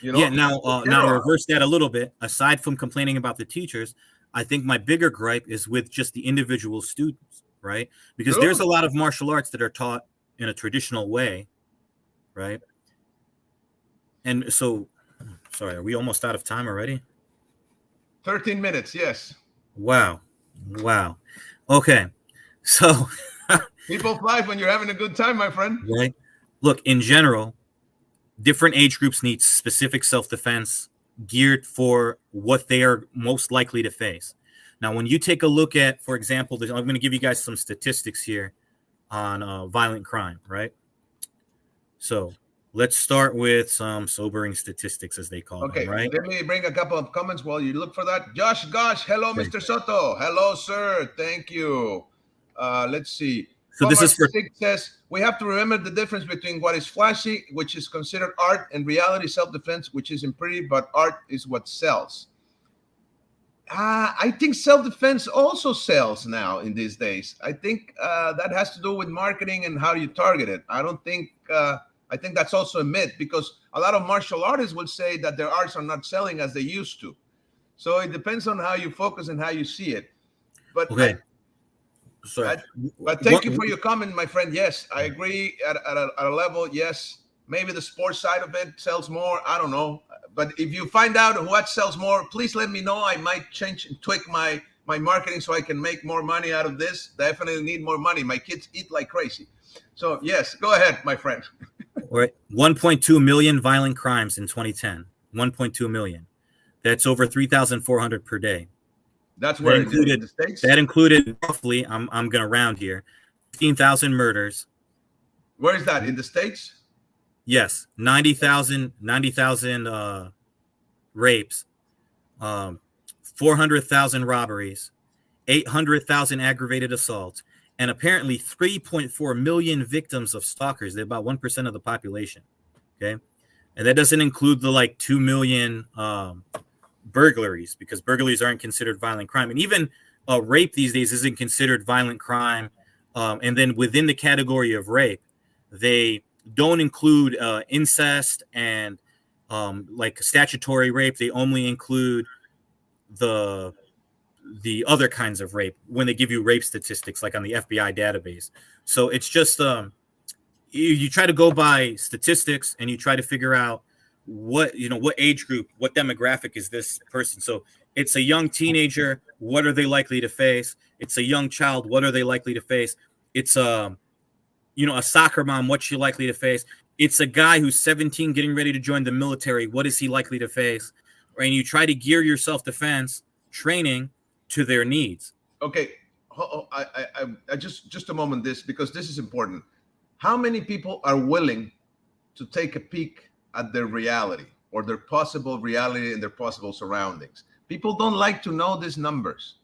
Yeah. Because Now, they now to generalize. reverse that a little bit. Aside from complaining about the teachers, I think my bigger gripe is with just the individual students, right? Because there's Sure. a lot of martial arts that are taught in a traditional way, right? And so, sorry, are we almost out of time already? 13 minutes. Yes. Wow. Wow. Okay. So, People fly when you're having a good time, my friend. right. Look, in general, different age groups need specific self-defense geared for what they are most likely to face. Now, when you take a look at, for example, I'm going to give you guys some statistics here on violent crime, right? So let's start with some sobering statistics, as they call them, Okay, right? let me bring a couple of comments while you look for that. Josh Gosh, hello, Okay. Mr. Soto. Hello, sir. Thank you. Let's see. So this Comrade is for Sig says we have to remember the difference between what is flashy, which is considered art, and reality self-defense, which isn't pretty, but art is what sells. I think self-defense also sells now in these days. I think that has to do with marketing and how you target it. I don't think. I think that's also a myth because a lot of martial artists will say that their arts are not selling as they used to. So it depends on how you focus and how you see it. But okay. Sorry. I but thank you for your comment, my friend. Yes, I agree at a level. Yes, maybe the sports side of it sells more. I don't know. But if you find out what sells more, please let me know. I might change and tweak my marketing so I can make more money out of this. Definitely need more money. My kids eat like crazy. So yes, go ahead, my friend. Right. 1.2 million violent crimes in 2010. 1.2 million. That's over 3,400 per day. That's That where in included the States. that included roughly, I'm going to round here, 15,000 murders. Where is that? In the States? Yes, 90,000 rapes, 400,000 robberies, 800,000 aggravated assaults, and apparently 3.4 million victims of stalkers. They're about 1% of the population. Okay. And that doesn't include the like 2 million burglaries, because burglaries aren't considered violent crime. And even rape these days isn't considered violent crime. And then within the category of rape, they don't include incest and like statutory rape. They only include the other kinds of rape when they give you rape statistics, like on the FBI database. So it's just you try to go by statistics and you try to figure out what age group, what demographic is this person. So it's a young teenager, what are they likely to face? It's a young child, what are they likely to face? It's a soccer mom, what's she likely to face? It's a guy who's 17 getting ready to join the military, what is he likely to face? And you try to gear your self-defense training to their needs. Okay, I just a moment this because this is important. How many people are willing to take a peek at their reality or their possible reality and their possible surroundings? People don't like to know these numbers.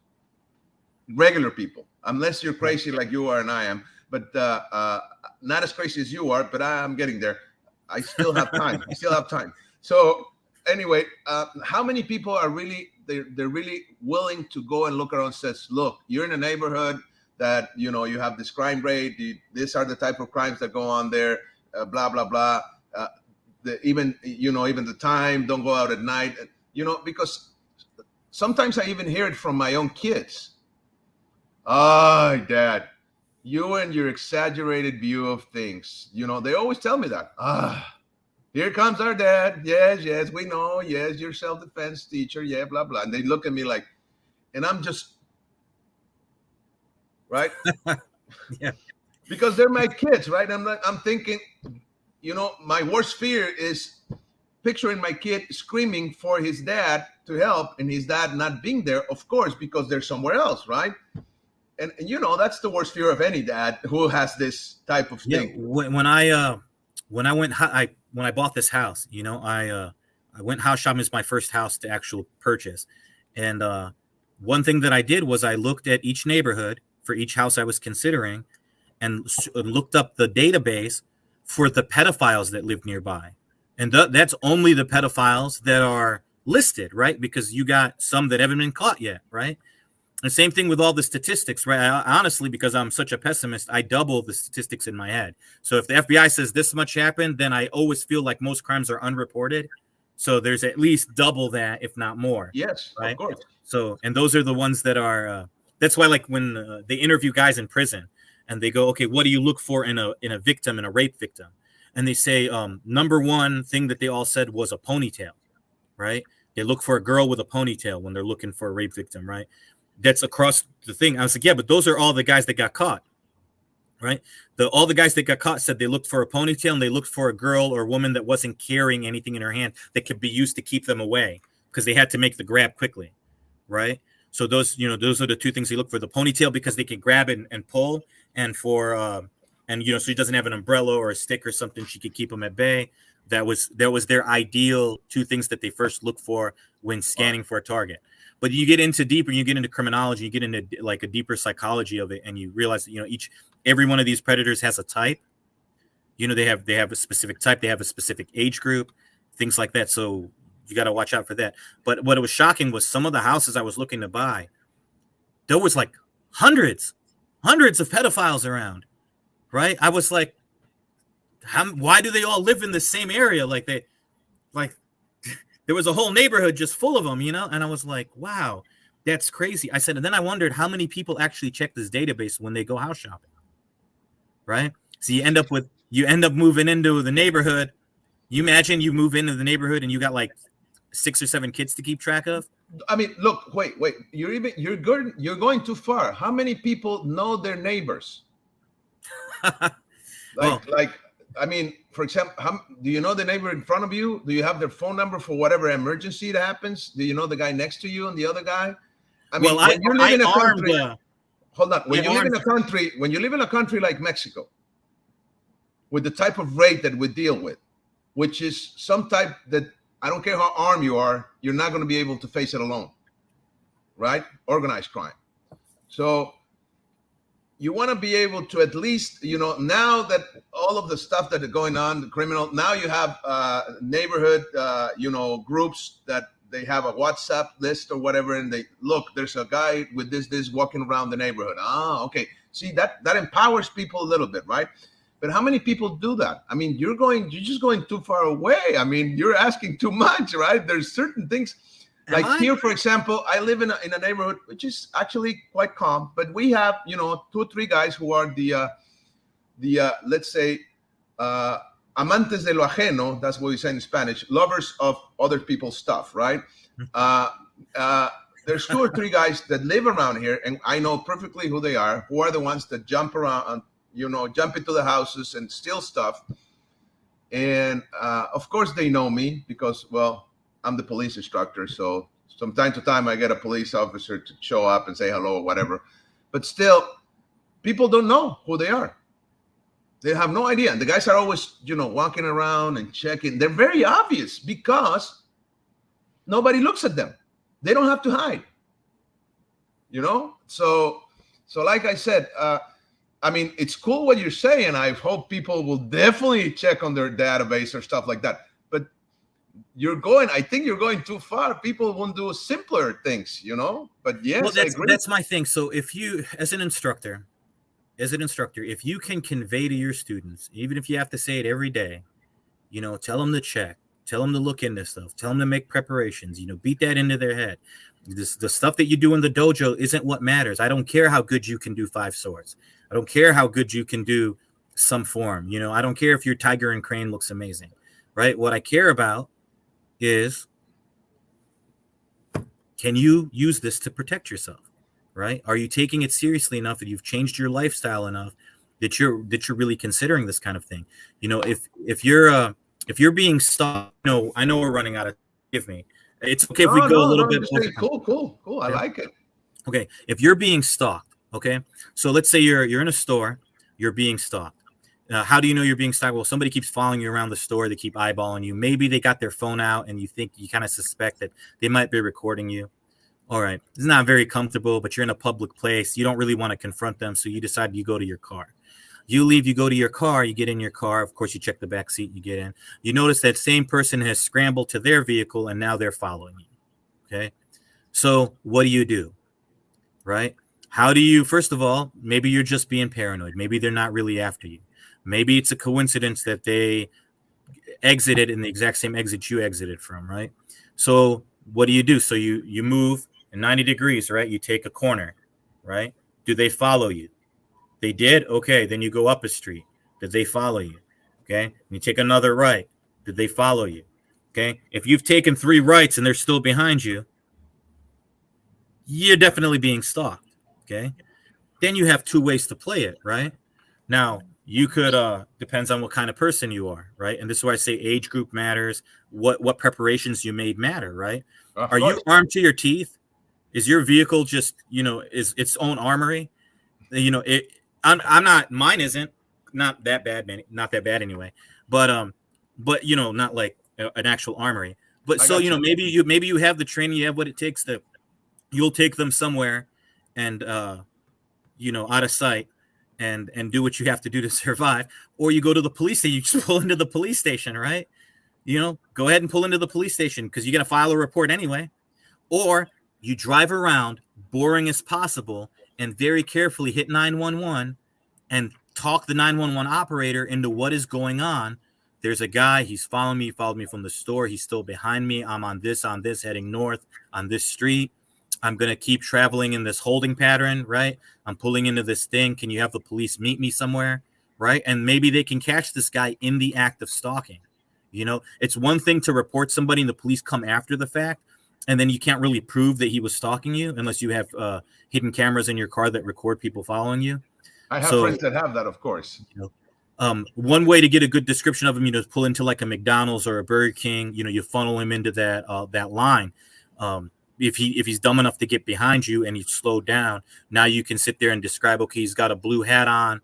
Regular people, unless you're crazy like you are and I am, but not as crazy as you are. But I'm getting there. I still have time. I still have time. So anyway, how many people are really they're really willing to go and look around and says, look, you're in a neighborhood that, you know, you have this crime rate. These are the type of crimes that go on there, blah, blah, blah. Even, you know, even the time, don't go out at night, you know, because sometimes I even hear it from my own kids. Oh, Dad, you and your exaggerated view of things. You know, they always tell me that. Here comes our dad. Yes, yes, we know. Yes, you're self-defense teacher. Yeah, blah, blah. And they look at me like, and I'm just, right? Yeah. Because they're my kids, right? I'm thinking, you know, my worst fear is picturing my kid screaming for his dad to help and his dad not being there, of course, because they're somewhere else, right? And you know, that's the worst fear of any dad who has this type of Yeah. thing. When I when I bought this house, you know, I went house shopping. Is my first house to actual purchase, and one thing that I did was I looked at each neighborhood for each house I was considering, and looked up the database for the pedophiles that lived nearby, and that's only the pedophiles that are listed, right? Because you got some that haven't been caught yet, right? The same thing with all the statistics, right? Honestly, because I'm such a pessimist, I double the statistics in my head. So if the FBI says this much happened, then I always feel like most crimes are unreported. So there's at least double that, if not more, Yes, of right? course. So, and those are the ones that are. That's why, like when they interview guys in prison, and they go, "Okay, what do you look for in a victim, in a rape victim?" And they say, number one thing that they all said was a ponytail, right? They look for a girl with a ponytail when they're looking for a rape victim, right? That's across the thing. I was like, yeah, but those are all the guys that got caught, right? All the guys that got caught said they looked for a ponytail and they looked for a girl or a woman that wasn't carrying anything in her hand that could be used to keep them away because they had to make the grab quickly, right? So those, you know, those are the two things they look for: the ponytail because they can grab it and pull, and for and you know, so he doesn't have an umbrella or a stick or something, she could keep him at bay. That was their ideal two things that they first look for when scanning for a target. But you get into deeper, you get into criminology, you get into like a deeper psychology of it, and you realize that, you know, every one of these predators has a type. You know, they have a specific type, they have a specific age group, things like that. So you got to watch out for that. But what was shocking was some of the houses I was looking to buy, there was like hundreds of pedophiles around, right? I was like, why do they all live in the same area? Like there was a whole neighborhood just full of them, you know? And I was like, wow, that's crazy. I said, and then I wondered how many people actually check this database when they go house shopping, right? So you end up moving into the neighborhood. You imagine you move into the neighborhood and you got like 6 or 7 kids to keep track of. I mean, look, wait. You're going too far. How many people know their neighbors? Well, I mean, for example, do you know the neighbor in front of you? Do you have their phone number for whatever emergency that happens? Do you know the guy next to you and the other guy? I mean, well, when you live in a country, hold on. When I you live in a country like Mexico, with the type of rate that we deal with, which is some type that I don't care how armed you are, you're not going to be able to face it alone, right? Organized crime. So you want to be able to at least, you know, now that all of the stuff that are going on, the criminal, now you have neighborhood, you know, groups that they have a WhatsApp list or whatever, and they look, there's a guy with this walking around the neighborhood. Ah, okay. See, that empowers people a little bit, right? But how many people do that? I mean, you're just going too far away. I mean, you're asking too much, right? There's certain things. Like here, for example, I live in a neighborhood which is actually quite calm, but we have, you know, 2 or 3 guys who are the let's say amantes de lo ajeno. That's what we say in Spanish, lovers of other people's stuff, right? There's 2 or 3 guys that live around here, and I know perfectly who they are. Who are the ones that jump around, you know, jump into the houses and steal stuff? And of course, they know me because, well, I'm the police instructor, so from time to time I get a police officer to show up and say hello or whatever. But still, people don't know who they are. They have no idea. And the guys are always, you know, walking around and checking. They're very obvious because nobody looks at them. They don't have to hide. You know? So like I said, I mean, it's cool what you're saying. I hope people will definitely check on their database or stuff like that. But I think you're going too far. People won't do simpler things, But Well, yes, I agree. that's my thing. So if you, as an instructor, if you can convey to your students, even if you have to say it every day, tell them to check, tell them to look into stuff, tell them to make preparations, beat that into their head. The stuff that you do in the dojo isn't what matters. I don't care how good you can do 5 swords. I don't care how good you can do some form. I don't care if your tiger and crane looks amazing, right? What I care about is, can you use this to protect yourself, right? Are you taking it seriously enough that you've changed your lifestyle enough that you're really considering this kind of thing? If you're being stalked, I know we're running out of time. Forgive me. It's okay if we No, go a no, little no. I'm bit just over saying, time. cool. I Okay. like it. Okay. If you're being stalked, okay. So let's say you're in a store, you're being stalked. How do you know you're being stalked? Well, somebody keeps following you around the store. They keep eyeballing you. Maybe they got their phone out, and you kind of suspect that they might be recording you. All right. It's not very comfortable, but you're in a public place. You don't really want to confront them. So you decide you go to your car. You leave, you go to your car, you get in your car. Of course, you check the back seat, you get in. You notice that same person has scrambled to their vehicle and now they're following you. Okay. So what do? Right? How do you, first of all, maybe you're just being paranoid. Maybe they're not really after you. Maybe it's a coincidence that they exited in the exact same exit you exited from, right? So what do? So you move in 90 degrees, right? You take a corner, right? Do they follow you? They did? Okay, then you go up a street. Did they follow you? Okay, you take another right. Did they follow you? Okay, if you've taken 3 rights and they're still behind you, you're definitely being stalked. Okay, then you have 2 ways to play it, right? Now, you could depends on what kind of person you are, right? And this is why I say age group matters. What preparations you made matter, right? Of Are you course. armed to your teeth? Is your vehicle just, is its own armory? It I'm not, mine isn't, not that bad, man, not that bad anyway. But not like an actual armory. But I so, got you. maybe you have the training, you have what it takes to, you'll take them somewhere and out of sight, and do what you have to do to survive. Or you go to the police station, you just pull into the police station, right? Go ahead and pull into the police station because you got to file a report anyway. Or you drive around, boring as possible, and very carefully hit 911 and talk the 911 operator into what is going on. There's a guy, he's following me, he followed me from the store, he's still behind me, I'm on this, heading north on this street. I'm going to keep traveling in this holding pattern, right? I'm pulling into this thing. Can you have the police meet me somewhere, right? And maybe they can catch this guy in the act of stalking. It's one thing to report somebody and the police come after the fact, and then you can't really prove that he was stalking you unless you have hidden cameras in your car that record people following you. I have So, friends that have that, of course. one way to get a good description of him, is pull into like a McDonald's or a Burger King. You funnel him into that line. If he's dumb enough to get behind you and he's slowed down, now you can sit there and describe, okay, he's got a blue hat on,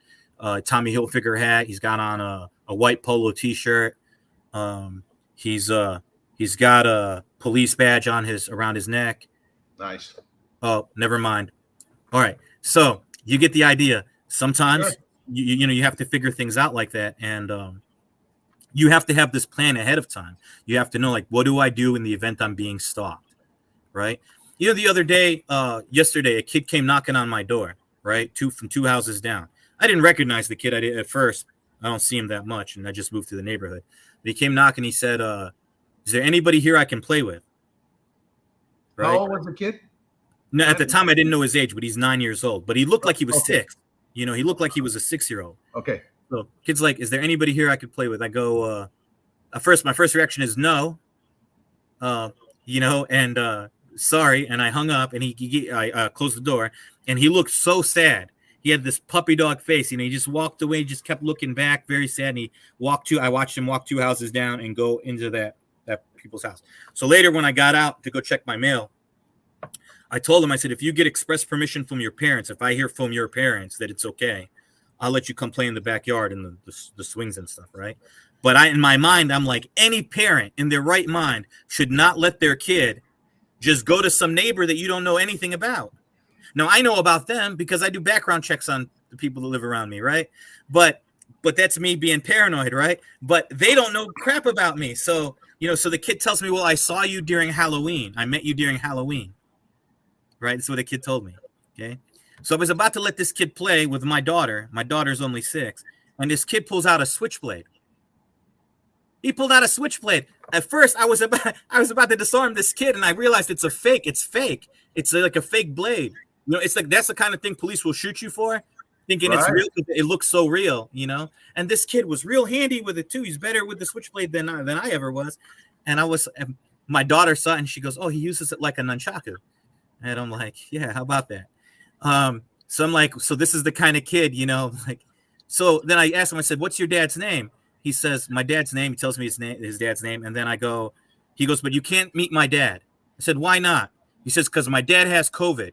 Tommy Hilfiger hat. He's got on a white polo t-shirt. He's got a police badge on around his neck. Nice. Oh, never mind. All right. So you get the idea. Sometimes Sure. you have to figure things out like that. And, you have to have this plan ahead of time. You have to know, like, what do I do in the event I'm being stalked? Right. The other day, yesterday, a kid came knocking on my door, right? From 2 houses down. I didn't recognize the kid. I did at first. I don't see him that much. And I just moved to the neighborhood. But he came knocking. He said, is there anybody here I can play with? Right. How old was the kid? No, at the time, I didn't know his age, but he's 9 years old. But he looked like he was Okay. 6. He looked like he was a 6-year-old. Okay. So kid's like, is there anybody here I could play with? I go, my first reaction is no. And sorry. And I hung up, and I closed the door, and he looked so sad. He had this puppy dog face. He just walked away, just kept looking back, very sad. And I watched him walk 2 houses down and go into that people's house. So later, when I got out to go check my mail, I told him, I said, if you get express permission from your parents, if I hear from your parents that it's okay, I'll let you come play in the backyard and the swings and stuff, right? But in my mind, I'm like, any parent in their right mind should not let their kid just go to some neighbor that you don't know anything about. Now, I know about them because I do background checks on the people that live around me, right? But that's me being paranoid, right? But they don't know crap about me. So So the kid tells me, well, I saw you during Halloween. I met you during Halloween. Right? That's what the kid told me. Okay. So I was about to let this kid play with my daughter. My daughter's only 6. And this kid pulls out a switchblade. He pulled out a switchblade. At first, I was about to disarm this kid, and I realized it's a fake. It's fake. It's like a fake blade. It's like that's the kind of thing police will shoot you for, thinking it's real. It looks so real, And this kid was real handy with it too. He's better with the switchblade than I ever was. And my daughter saw it, and she goes, "Oh, he uses it like a nunchaku." And I'm like, "Yeah, how about that?" So I'm like, "So this is the kind of kid, like." So then I asked him. I said, "What's your dad's name?" He says, my dad's name. He tells me his dad's name. And then he goes, "But you can't meet my dad." I said, "Why not?" He says, "Because my dad has COVID."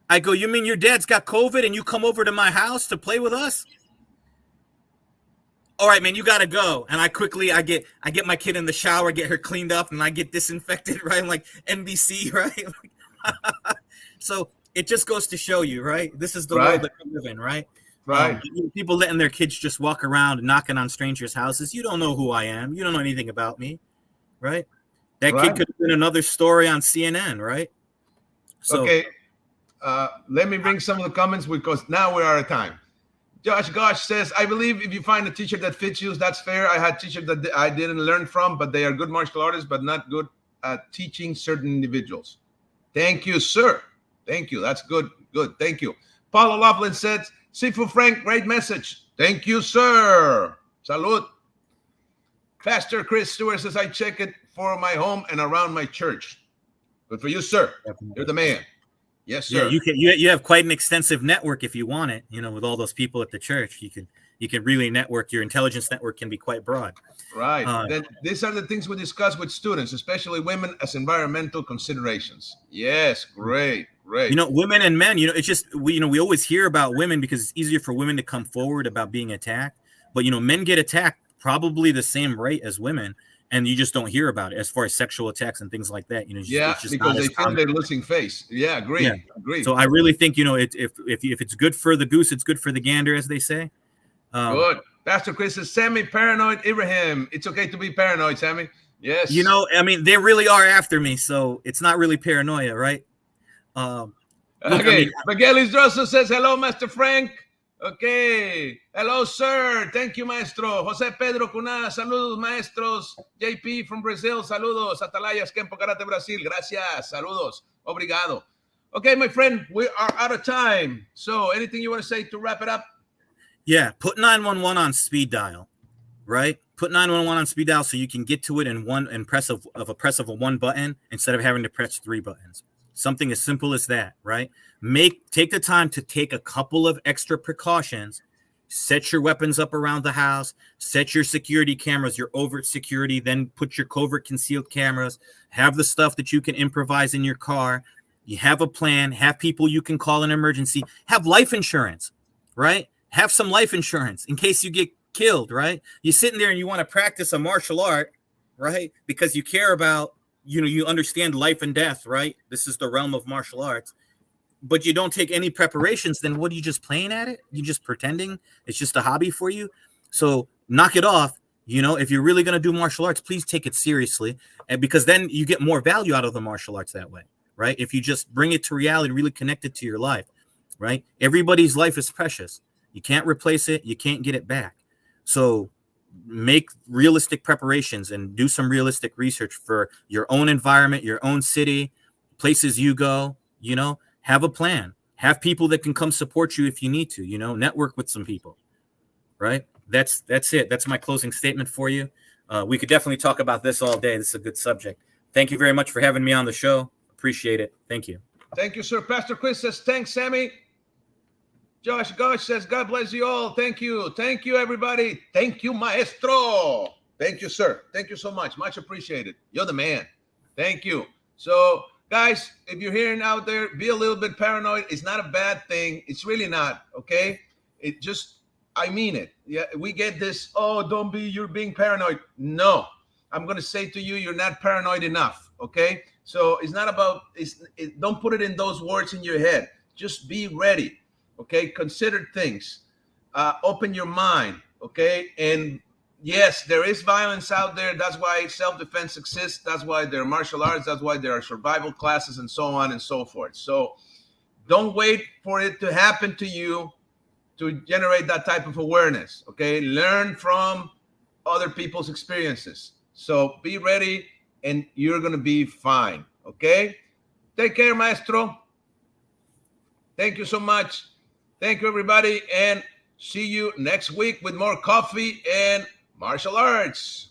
I go, "You mean your dad's got COVID and you come over to my house to play with us?" "All right, man, you got to go." And I get my kid in the shower, get her cleaned up, and I get disinfected, right? I'm like NBC, right? So it just goes to show you, right? This is the world that we live in, right? Right. People letting their kids just walk around and knocking on strangers' houses. You don't know who I am. You don't know anything about me, right? That kid could have been another story on CNN, right? So, okay. Let me bring some of the comments because now we're out of time. Josh Gosh says, "I believe if you find a teacher that fits you, that's fair. I had teachers that I didn't learn from, but they are good martial artists, but not good at teaching certain individuals." Thank you, sir. Thank you. That's good. Good. Thank you. Paul O'Loughlin says, "Sifu Frank, great message." Thank you, sir. Salud. Pastor Chris Stewart says, "I check it for my home and around my church." Good for you, sir. Definitely. You're the man. Yes, sir. Yeah, you have quite an extensive network if you want it. With all those people at the church, you can really network. Your intelligence network can be quite broad. Right. Then these are the things we discuss with students, especially women, as environmental considerations. Yes, great. Women and men. It's just we always hear about women because it's easier for women to come forward about being attacked. But men get attacked probably the same rate as women. And you just don't hear about it as far as sexual attacks and things like that. It's just because they feel they're losing face. Yeah, agree. Yeah. Agree. So I really think if it's good for the goose, it's good for the gander, as they say. Good. Pastor Chris says, "Sami Paranoid Ibrahim. It's okay to be paranoid, Sami." Yes. They really are after me, so it's not really paranoia, right? Okay. Miguel Isdroso says, "Hello, Master Frank." Okay. "Hello, sir. Thank you, maestro." Jose Pedro Cuna, saludos, maestros. JP from Brazil, saludos. Atalayas, Kempo Karate, Brasil. Gracias. Saludos. Obrigado. Okay, my friend, we are out of time. So anything you want to say to wrap it up? Yeah. Put 911 on speed dial, right? Put 911 on speed dial so you can get to it in press of a one button instead of having to press 3 buttons. Something as simple as that, right? Take the time to take a couple of extra precautions. Set your weapons up around the house. Set your security cameras, your overt security. Then put your covert concealed cameras. Have the stuff that you can improvise in your car. You have a plan. Have people you can call in emergency. Have life insurance, right? Have some life insurance in case you get killed, right? You're sitting there and you want to practice a martial art, right? Because you care about, you understand life and death, right? This is the realm of martial arts. But you don't take any preparations, then what are you just playing at it? You're just pretending it's just a hobby for you. So knock it off. If you're really going to do martial arts, please take it seriously. And because then you get more value out of the martial arts that way, right? If you just bring it to reality, really connect it to your life, right? Everybody's life is precious. You can't replace it. You can't get it back. So make realistic preparations and do some realistic research for your own environment, your own city, places you go, have a plan, have people that can come support you if you need to, network with some people, right? That's it. That's my closing statement for you. We could definitely talk about this all day. This is a good subject. Thank you very much for having me on the show. Appreciate it. Thank you. Thank you, sir. Pastor Chris says, "Thanks, Sami." Josh Gosh says, "God bless you all. Thank you. Thank you, everybody. Thank you, maestro." Thank you, sir. Thank you so much. Much appreciated. You're the man. Thank you. So, guys, if you're hearing out there, be a little bit paranoid. It's not a bad thing. It's really not, okay? I mean it. Yeah, we get this, you're being paranoid. No, I'm going to say to you, you're not paranoid enough, okay? So it's not about, don't put it in those words in your head. Just be ready. Okay, consider things, open your mind, okay, and Yes, there is violence out there. That's why self-defense exists. That's why there are martial arts. That's why there are survival classes and so on and so forth. So don't wait for it to happen to you to generate that type of awareness. Okay, learn from other people's experiences. So be ready and you're going to be fine. Okay, take care, maestro. Thank you so much. Thank you, everybody, and see you next week with more coffee and martial arts.